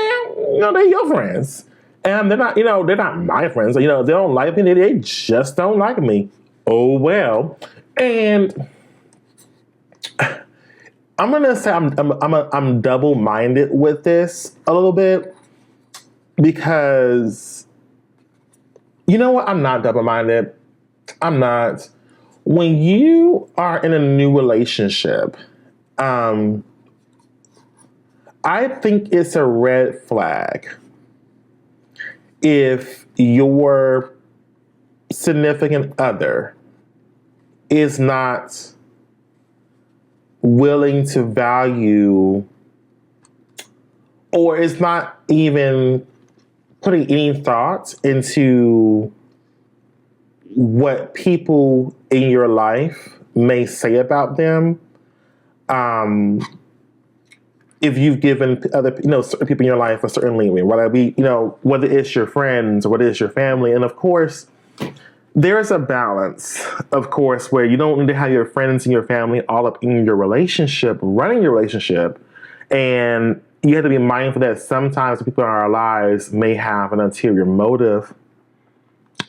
damn. They're your friends. And they're not, they're not my friends. They don't like me. They just don't like me. Oh, well. And I'm gonna say I'm double-minded with this a little bit because you know what? I'm not double-minded. I'm not. When you are in a new relationship, I think it's a red flag if your significant other is not willing to value or is not even putting any thought into what people in your life may say about them. If you've given certain people in your life a certain leeway, whether it be, whether it's your friends or whether it's your family. And of course, there's a balance, of course, where you don't need to have your friends and your family all up in your relationship, running your relationship. And you have to be mindful that sometimes the people in our lives may have an ulterior motive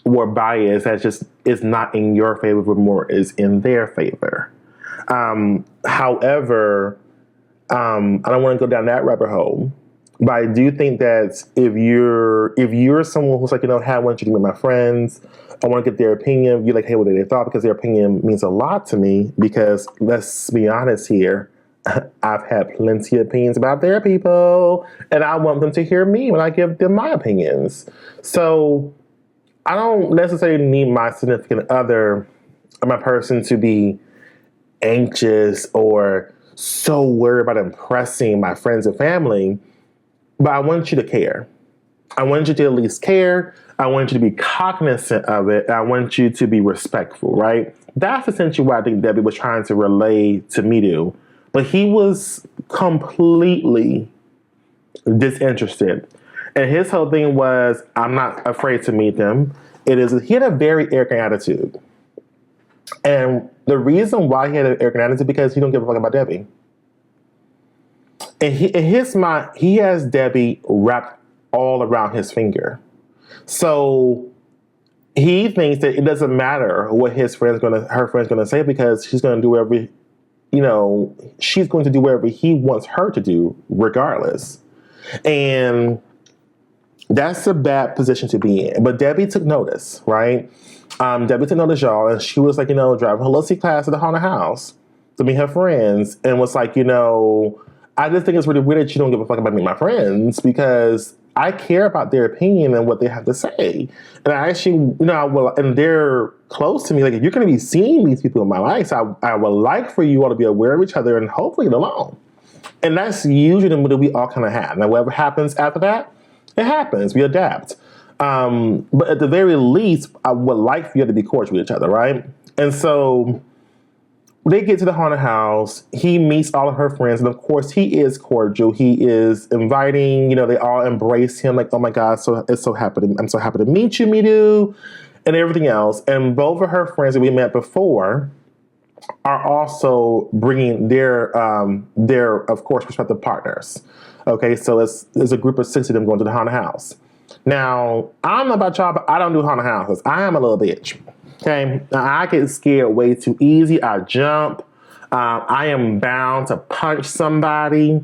or bias that just is not in your favor, but more is in their favor. However, I don't want to go down that rabbit hole. But I do think that if you're someone who's like, hey, I want you to meet my friends, I want to get their opinion. You're like, hey, what did they thought? Because their opinion means a lot to me. Because let's be honest here, I've had plenty of opinions about their people, and I want them to hear me when I give them my opinions. So I don't necessarily need my significant other or my person to be anxious or so worried about impressing my friends and family. But I want you to care. I want you to at least care. I want you to be cognizant of it. I want you to be respectful, right? That's essentially what I think Debbie was trying to relay to Mido but he was completely disinterested. And his whole thing was, I'm not afraid to meet them. He had a very arrogant attitude. And the reason why he had an arrogant attitude is because he don't give a fuck about Debbie. And in his mind, he has Debbie wrapped all around his finger. So he thinks that it doesn't matter what her friend's gonna say, because she's gonna do whatever, she's going to do whatever he wants her to do, regardless. And that's a bad position to be in. But Debbie took notice, right? Debbie took notice, y'all, and she was like, driving her little class to the haunted house to meet her friends, and was like, I just think it's really weird that you don't give a fuck about me and my friends, because I care about their opinion and what they have to say. And I actually, and they're close to me. Like, if you're going to be seeing these people in my life, so I would like for you all to be aware of each other and hopefully get along. And that's usually the mood that we all kind of have. Now, whatever happens after that, it happens. We adapt. But at the very least, I would like for you to be cordial with each other, right? And so they get to the haunted house. He meets all of her friends. And of course, he is cordial. He is inviting. They all embrace him like, oh my God, I'm so happy to meet you, Midu, and everything else. And both of her friends that we met before are also bringing their of course, prospective partners. Okay, so there's a group of 6 of them going to the haunted house. Now, I don't know about y'all, but I don't do haunted houses. I am a little bitch. Okay, now, I get scared way too easy. I jump. I am bound to punch somebody.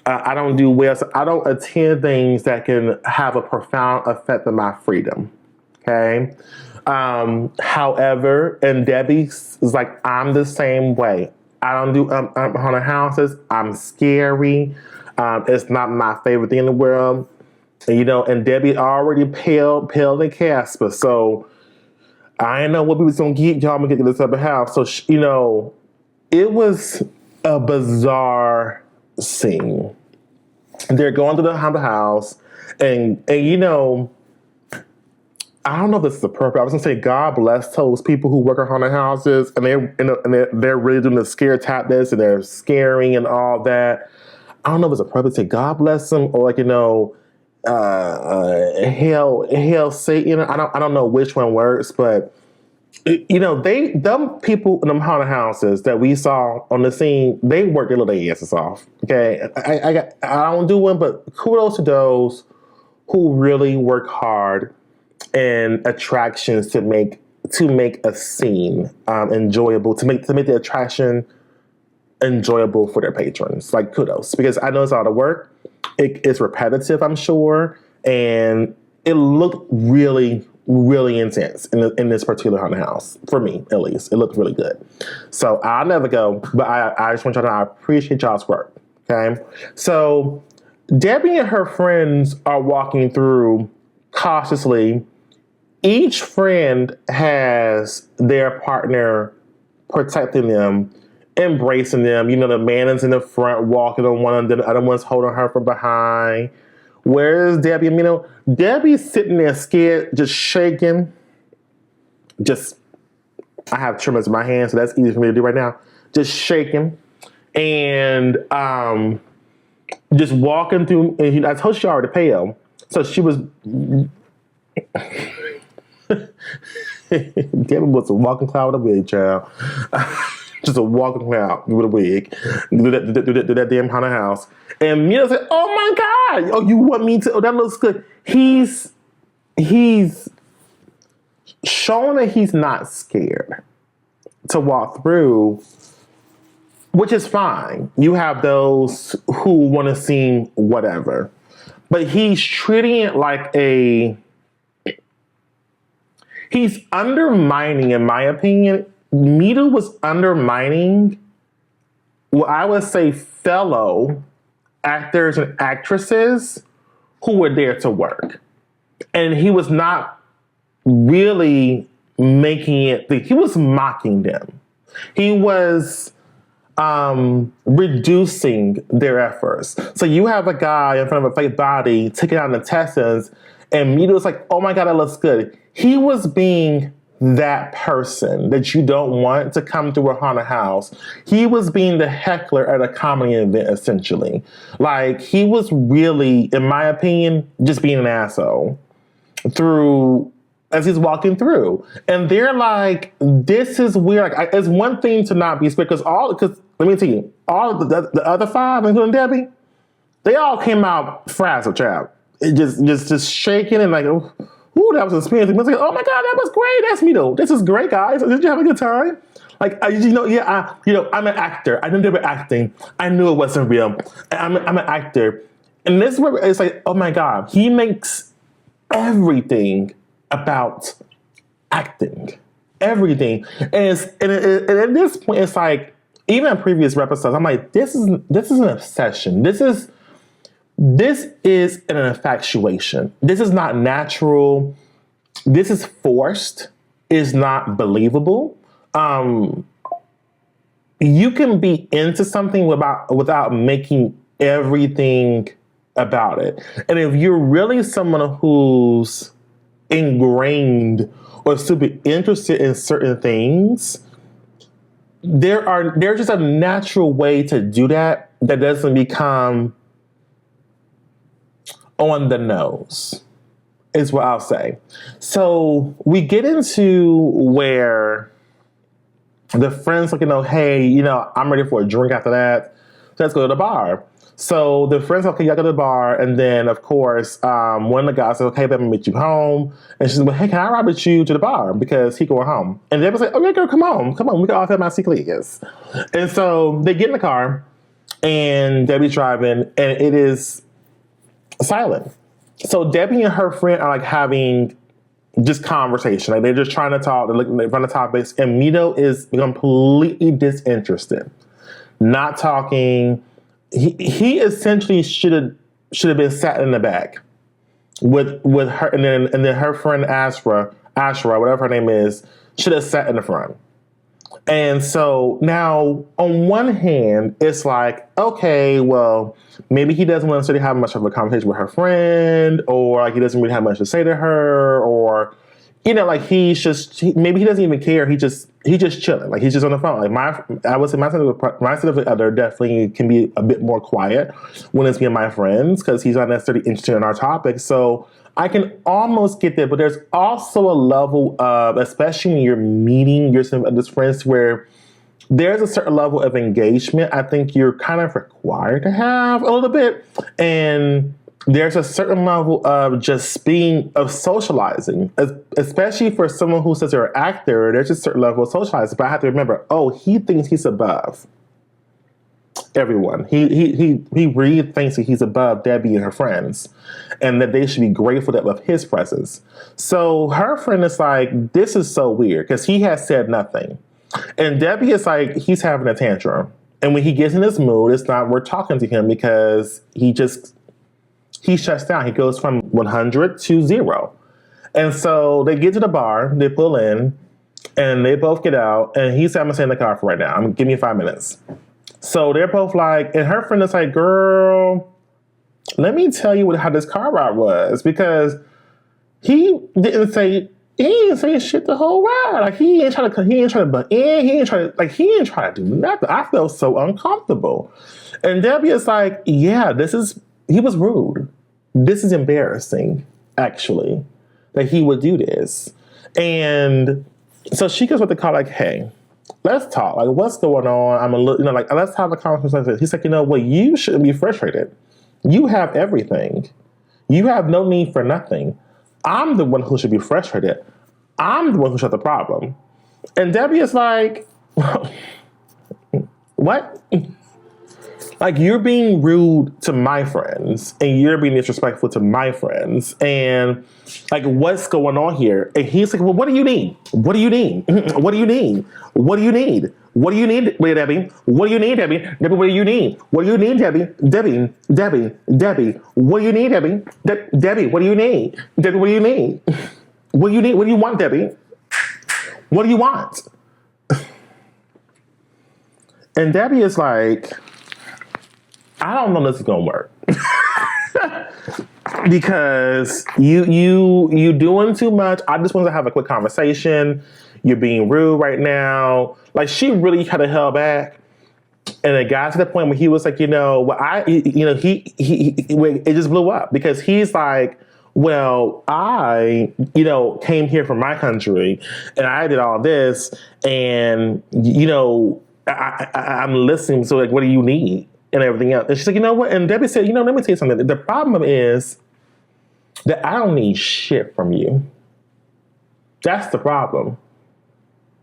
I don't do well. So I don't attend things that can have a profound effect on my freedom. Okay. However, and Debbie's is like, I'm the same way. I don't do haunted houses. I'm scary. It's not my favorite thing in the world. And Debbie already paled and Casper. So I didn't know what we was going to get. Y'all going to get to this other house. So, it was a bizarre scene. They're going to the haunted house. And I don't know if this is appropriate. I was going to say, God bless those people who work at haunted houses. And they're really doing the scare tactics. And they're scaring and all that. I don't know if it's appropriate to say God bless them, or hell Satan. I don't know which one works, but them people in them haunted houses that we saw on the scene, they worked their little asses off. Okay, I don't do one, but kudos to those who really work hard and attractions to make a scene enjoyable, to make the attraction enjoyable for their patrons. Like, kudos, because I know it's a lot of work. It's repetitive, I'm sure, and it looked really, really intense in this particular haunted house. For me, at least, it looked really good. So I'll never go, but I just want y'all to know I appreciate y'all's work. Okay, so Debbie and her friends are walking through cautiously. Each friend has their partner protecting them, embracing them. The man is in the front walking on one, and the other one's holding her from behind. Where's Debbie? Debbie's sitting there scared, just shaking. I have tremors in my hands, so that's easy for me to do right now. Just shaking. And just walking through, and I told you already pale. So she was... Debbie was a walking cloud with a wig, child. Just a walking cloud with a wig. Do that damn haunted house. And Mia said, oh my God. Oh, you want me to? Oh, that looks good. He's showing that he's not scared to walk through, which is fine. You have those who want to seem whatever. But he's treating it like he's undermining, in my opinion. Midu was undermining what I would say fellow actors and actresses who were there to work. And he was not really making it, he was mocking them. He was reducing their efforts. So you have a guy in front of a fake body taking out intestines, and Midu was like, oh my God, that looks good. He was being that person that you don't want to come to a haunted house. He was being the heckler at a comedy event, essentially. Like, he was really, in my opinion, just being an asshole as he's walking through. And they're like, this is weird. Like, it's one thing to not be scared, because let me tell you, all the other five, including Debbie, they all came out frazzled, child. It just shaking and like, ooh, that was an experience. I was like, oh my God, that was great. That's me though. This is great, guys. Did you have a good time? Like, I'm an actor. I knew they were acting. I knew it wasn't real. I'm an actor. And this is where it's like, oh my God, he makes everything about acting. Everything. And at this point, it's like, even in previous episodes, I'm like, this is an obsession. This is an infatuation. This is not natural. This is forced. It's not believable. You can be into something without making everything about it. And if you're really someone who's ingrained or super interested in certain things, there's just a natural way to do that doesn't become on the nose, is what I'll say. So we get into where the friends like, hey, I'm ready for a drink after that. So let's go to the bar. So the friends, okay, y'all go to the bar. And then, of course, one of the guys said, okay, let me meet you home. And she said, well, hey, can I ride with you to the bar? Because he going home. And they was like, okay, girl, come on. We can all have my secrets. And so they get in the car and Debbie's driving and it is silent. So Debbie and her friend are like having just conversation. Like, they're just trying to talk. They're looking at the topics. And Mito is completely disinterested. Not talking. He essentially should have been sat in the back with her, and then her friend Ashra, whatever her name is, should have sat in the front. And so now, on one hand, it's like, okay, well, maybe he doesn't want to have much of a conversation with her friend, or like he doesn't really have much to say to her, or like maybe he doesn't even care. He just chilling. Like, he's just on the phone. Like I would say my significant other definitely can be a bit more quiet when it's me and my friends, because he's not necessarily interested in our topic. So I can almost get that, but there's also a level of, especially when you're meeting your significant friends, where there's a certain level of engagement I think you're kind of required to have a little bit. And there's a certain level of socializing, especially for someone who says they're an actor. There's a certain level of socializing, but I have to remember, he thinks he's above everyone. He really thinks that he's above Debbie and her friends, and that they should be grateful of his presence. So her friend is like, this is so weird, because he has said nothing. And Debbie is like, he's having a tantrum. And when he gets in this mood, it's not worth talking to him, because he shuts down. He goes from 100 to 0. And so they get to the bar, they pull in, and they both get out. And he said, I'm going to stay in the car for right now. Give me 5 minutes. So they're both like, and her friend is like, girl, let me tell you how this car ride was. Because he didn't say shit the whole ride. Like, he ain't trying to butt in. He ain't trying to do nothing. I felt so uncomfortable. And Debbie is like, yeah, he was rude. This is embarrassing, actually, that he would do this. And so she goes with the car like, hey, let's talk. Like, what's going on? Let's have a conversation. He's like, you shouldn't be frustrated. You have everything. You have no need for nothing. I'm the one who should be frustrated. I'm the one who should have the problem. And Debbie is like, what? Like, you're being rude to my friends, and you're being disrespectful to my friends, and like, what's going on here? And he's like, well, what do you need? What do you need? What do you need? What do you need? What do you need, Debbie? What do you need, Debbie? Debbie, what do you need? What do you need, Debbie? Debbie, what do you need, Debbie? Debbie, what do you need? Debbie, what do you need? What do you need? What do you want, Debbie? What do you want? And Debbie is like, I don't know if this is going to work. because you doing too much. I just wanted to have a quick conversation. You're being rude right now. Like, she really kind of held back. And it got to the point where he was like, it just blew up because he's like, well, I, came here from my country and I did all this and, I'm listening. So like, what do you need? And everything else. And she's like, you know what? And Debbie said, let me tell you something. The problem is that I don't need shit from you. That's the problem.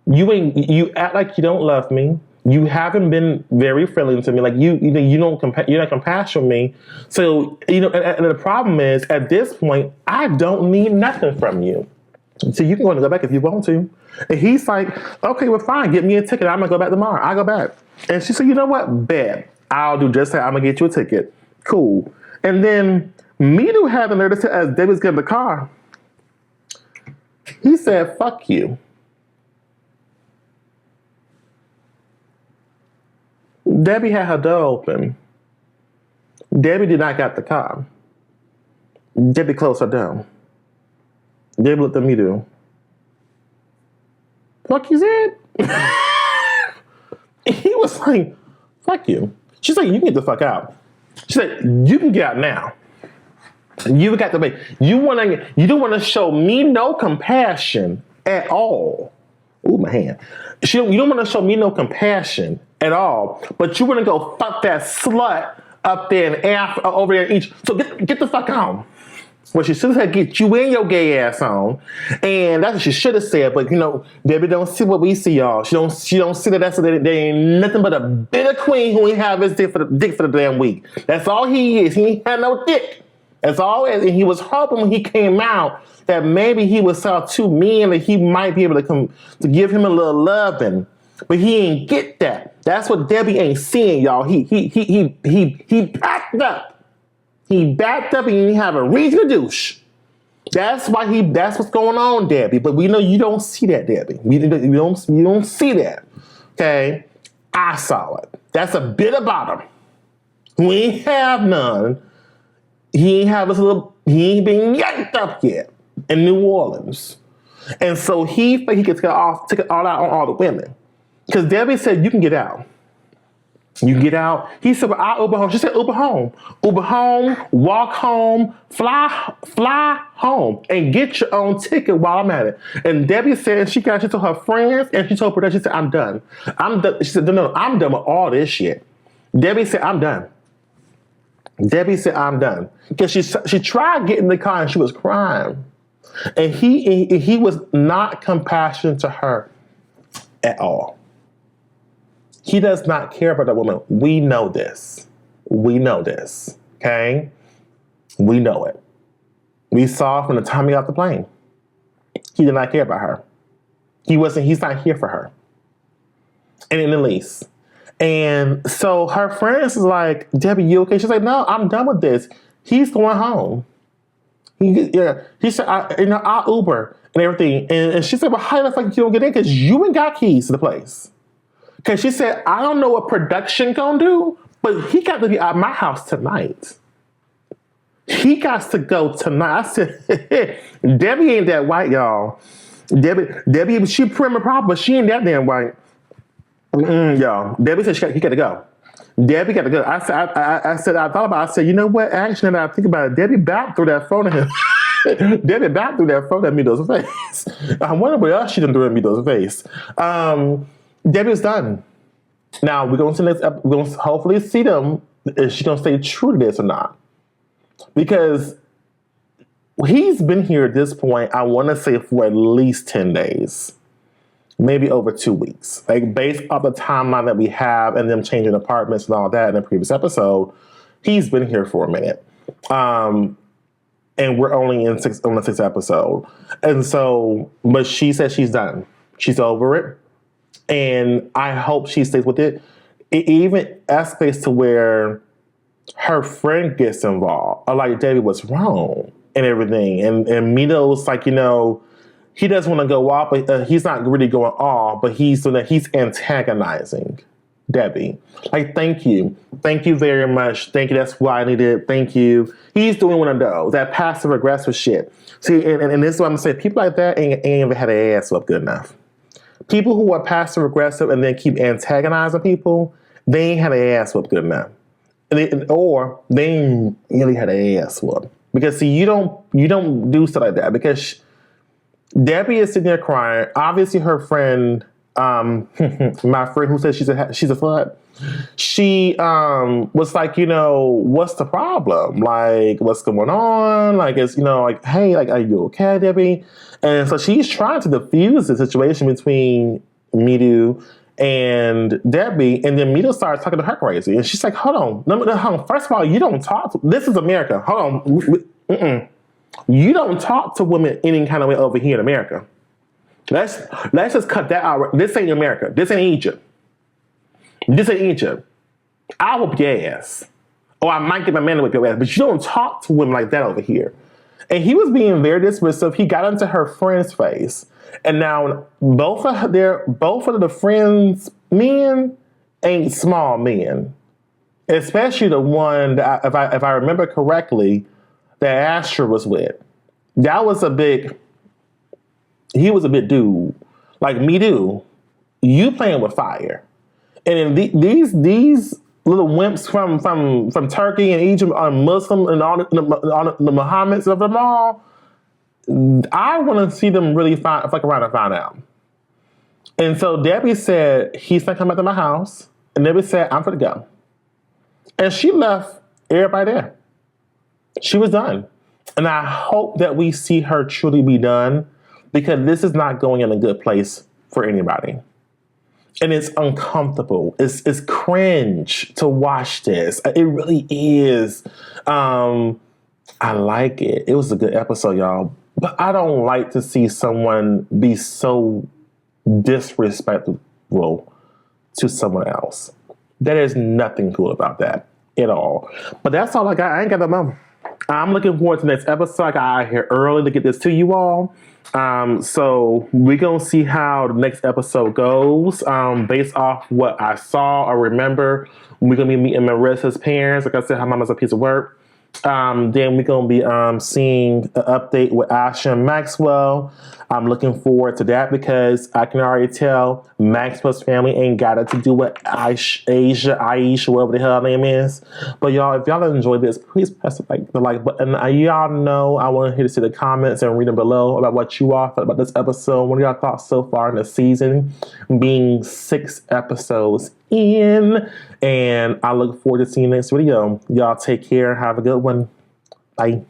You act like you don't love me. You haven't been very friendly to me. Like you're not compassionate with me. So, and the problem is at this point, I don't need nothing from you. So you can go back if you want to. And he's like, okay, well, fine. Get me a ticket. I'm going to go back tomorrow. I'll go back. And she said, you know what? Bet. I'll do just that. I'm going to get you a ticket. Cool. And then Mido had the nerve to say, as David's getting the car, he said, fuck you. Debbie had her door open. Debbie did not get the car. Debbie closed her door. Debbie looked at me do. Fuck you said? He was like, fuck you. She's like, you can get the fuck out. She said, you can get out now. You got to make, you don't want to show me no compassion at all. Ooh, my hand. You don't want to show me no compassion at all, but you want to go fuck that slut up there and over there each. So get the fuck on. Well, she should have get you and your gay ass on, and that's what she should have said. But Debbie don't see what we see, y'all. She don't see that there ain't nothing but a bitter queen who ain't have his dick for the damn week. That's all he is. He ain't had no dick. That's all. And he was hoping when he came out that maybe he was saw two men that he might be able to come to give him a little loving, but he ain't get that. That's what Debbie ain't seeing, y'all. He backed up. He backed up and he didn't have a reason to douche. That's what's going on, Debbie. But we know you don't see that, Debbie. You don't see that. Okay? I saw it. That's a bit about him. We ain't have none. He ain't been yanked up yet in New Orleans. And so he could take it all out on all the women. Because Debbie said, you can get out. You can get out. He said, well, I'll Uber home. She said, Uber home. Uber home, walk home, fly home, and get your own ticket while I'm at it. And Debbie said she told her friends, and she told her that she said, I'm done. I'm done. She said, no, I'm done with all this shit. Debbie said, I'm done. Debbie said, I'm done. Because she tried getting in the car and she was crying. And he was not compassionate to her at all. He does not care about that woman. We know this. Okay? We know it. We saw from the time he got off the plane. He did not care about her. He's not here for her. And in the least. And so her friends is like, Debbie, you okay? She's like, no, I'm done with this. He's going home. He said, I'll Uber and everything. And she said, well, how the fuck you don't get in? Because you ain't got keys to the place. Because she said, I don't know what production gonna do, but he got to be at my house tonight. He got to go tonight. I said, Debbie ain't that white, y'all. Debbie, she prim and proper, but she ain't that damn white. Y'all. Debbie said he got to go. Debbie got to go. I said, you know what? Actually, now that I think about it, Debbie back threw that phone at him. Debbie back threw that phone at Mido's face. I wonder what else she done threw at Mido's face. Debbie was done. Now we're going to hopefully see them. Is she going to stay true to this or not? Because he's been here at this point, I want to say for at least 10 days. Maybe over 2 weeks. Like based off the timeline that we have and them changing apartments and all that in the previous episode, he's been here for a minute. And we're only on the sixth episode. And so, but she said she's done. She's over it. And I hope she stays with it. It even escalates to where her friend gets involved. Or like, Debbie was wrong and everything. And Mido's like, he doesn't want to go off, but he's not really going off, but he's antagonizing Debbie. Like, thank you. Thank you very much. Thank you. That's what I needed. Thank you. He's doing one of those, that passive aggressive shit. See, and this is what I'm going to say. People like that ain't even had their ass up good enough. People who are passive aggressive and then keep antagonizing people, they ain't had their ass up good enough. Or they ain't really had their ass whooped. Because see, you don't do stuff like that. Because Debbie is sitting there crying. Obviously, her friend, my friend who says she's a slut, she was like, what's the problem? Like, what's going on? Like, it's like, hey, like, are you okay, Debbie? And so she's trying to diffuse the situation between Midu and Debbie, and then Mito starts talking to her crazy. And she's like, hold on. First of all, you don't talk to... This is America. Hold on. You don't talk to women any kind of way over here in America. Let's just cut that out. This ain't America. This ain't Egypt. I'll whoop your ass. Or I might get my man to whip your ass. But you don't talk to women like that over here. And he was being very dismissive. He got into her friend's face. And now both of the friends' men ain't small men. Especially the one that, if I remember correctly, that Asher was with. That was he was a big dude. Like, me do. You playing with fire. And then these little wimps from Turkey and Egypt are Muslim and all the Muhammad's of them all. I want to see them really fuck around and find out. And so Debbie said, he's not coming to my house. And Debbie said, I'm going to go. And she left everybody there. She was done. And I hope that we see her truly be done, because this is not going in a good place for anybody. And it's uncomfortable. It's cringe to watch this. It really is. I like it. It was a good episode, y'all. But I don't like to see someone be so disrespectful to someone else. There is nothing cool about that at all. But that's all I got. I ain't got no more. I'm looking forward to the next episode. I got out here early to get this to you all. So we're going to see how the next episode goes. Based off what I saw or remember, we're going to be meeting Marissa's parents. Like I said, her mama's a piece of work. Then we're going to be seeing an update with Asha and Maxwell. I'm looking forward to that, because I can already tell Maxwell's family ain't got it to do with Aisha, whatever the hell her name is. But y'all, if y'all enjoyed this, please press the like button. Y'all know I want to hear to see the comments and read them below about what you all thought about this episode. What are y'all thoughts so far in the season, being 6 episodes in? And I look forward to seeing you next video. Y'all take care. Have a good one. Bye.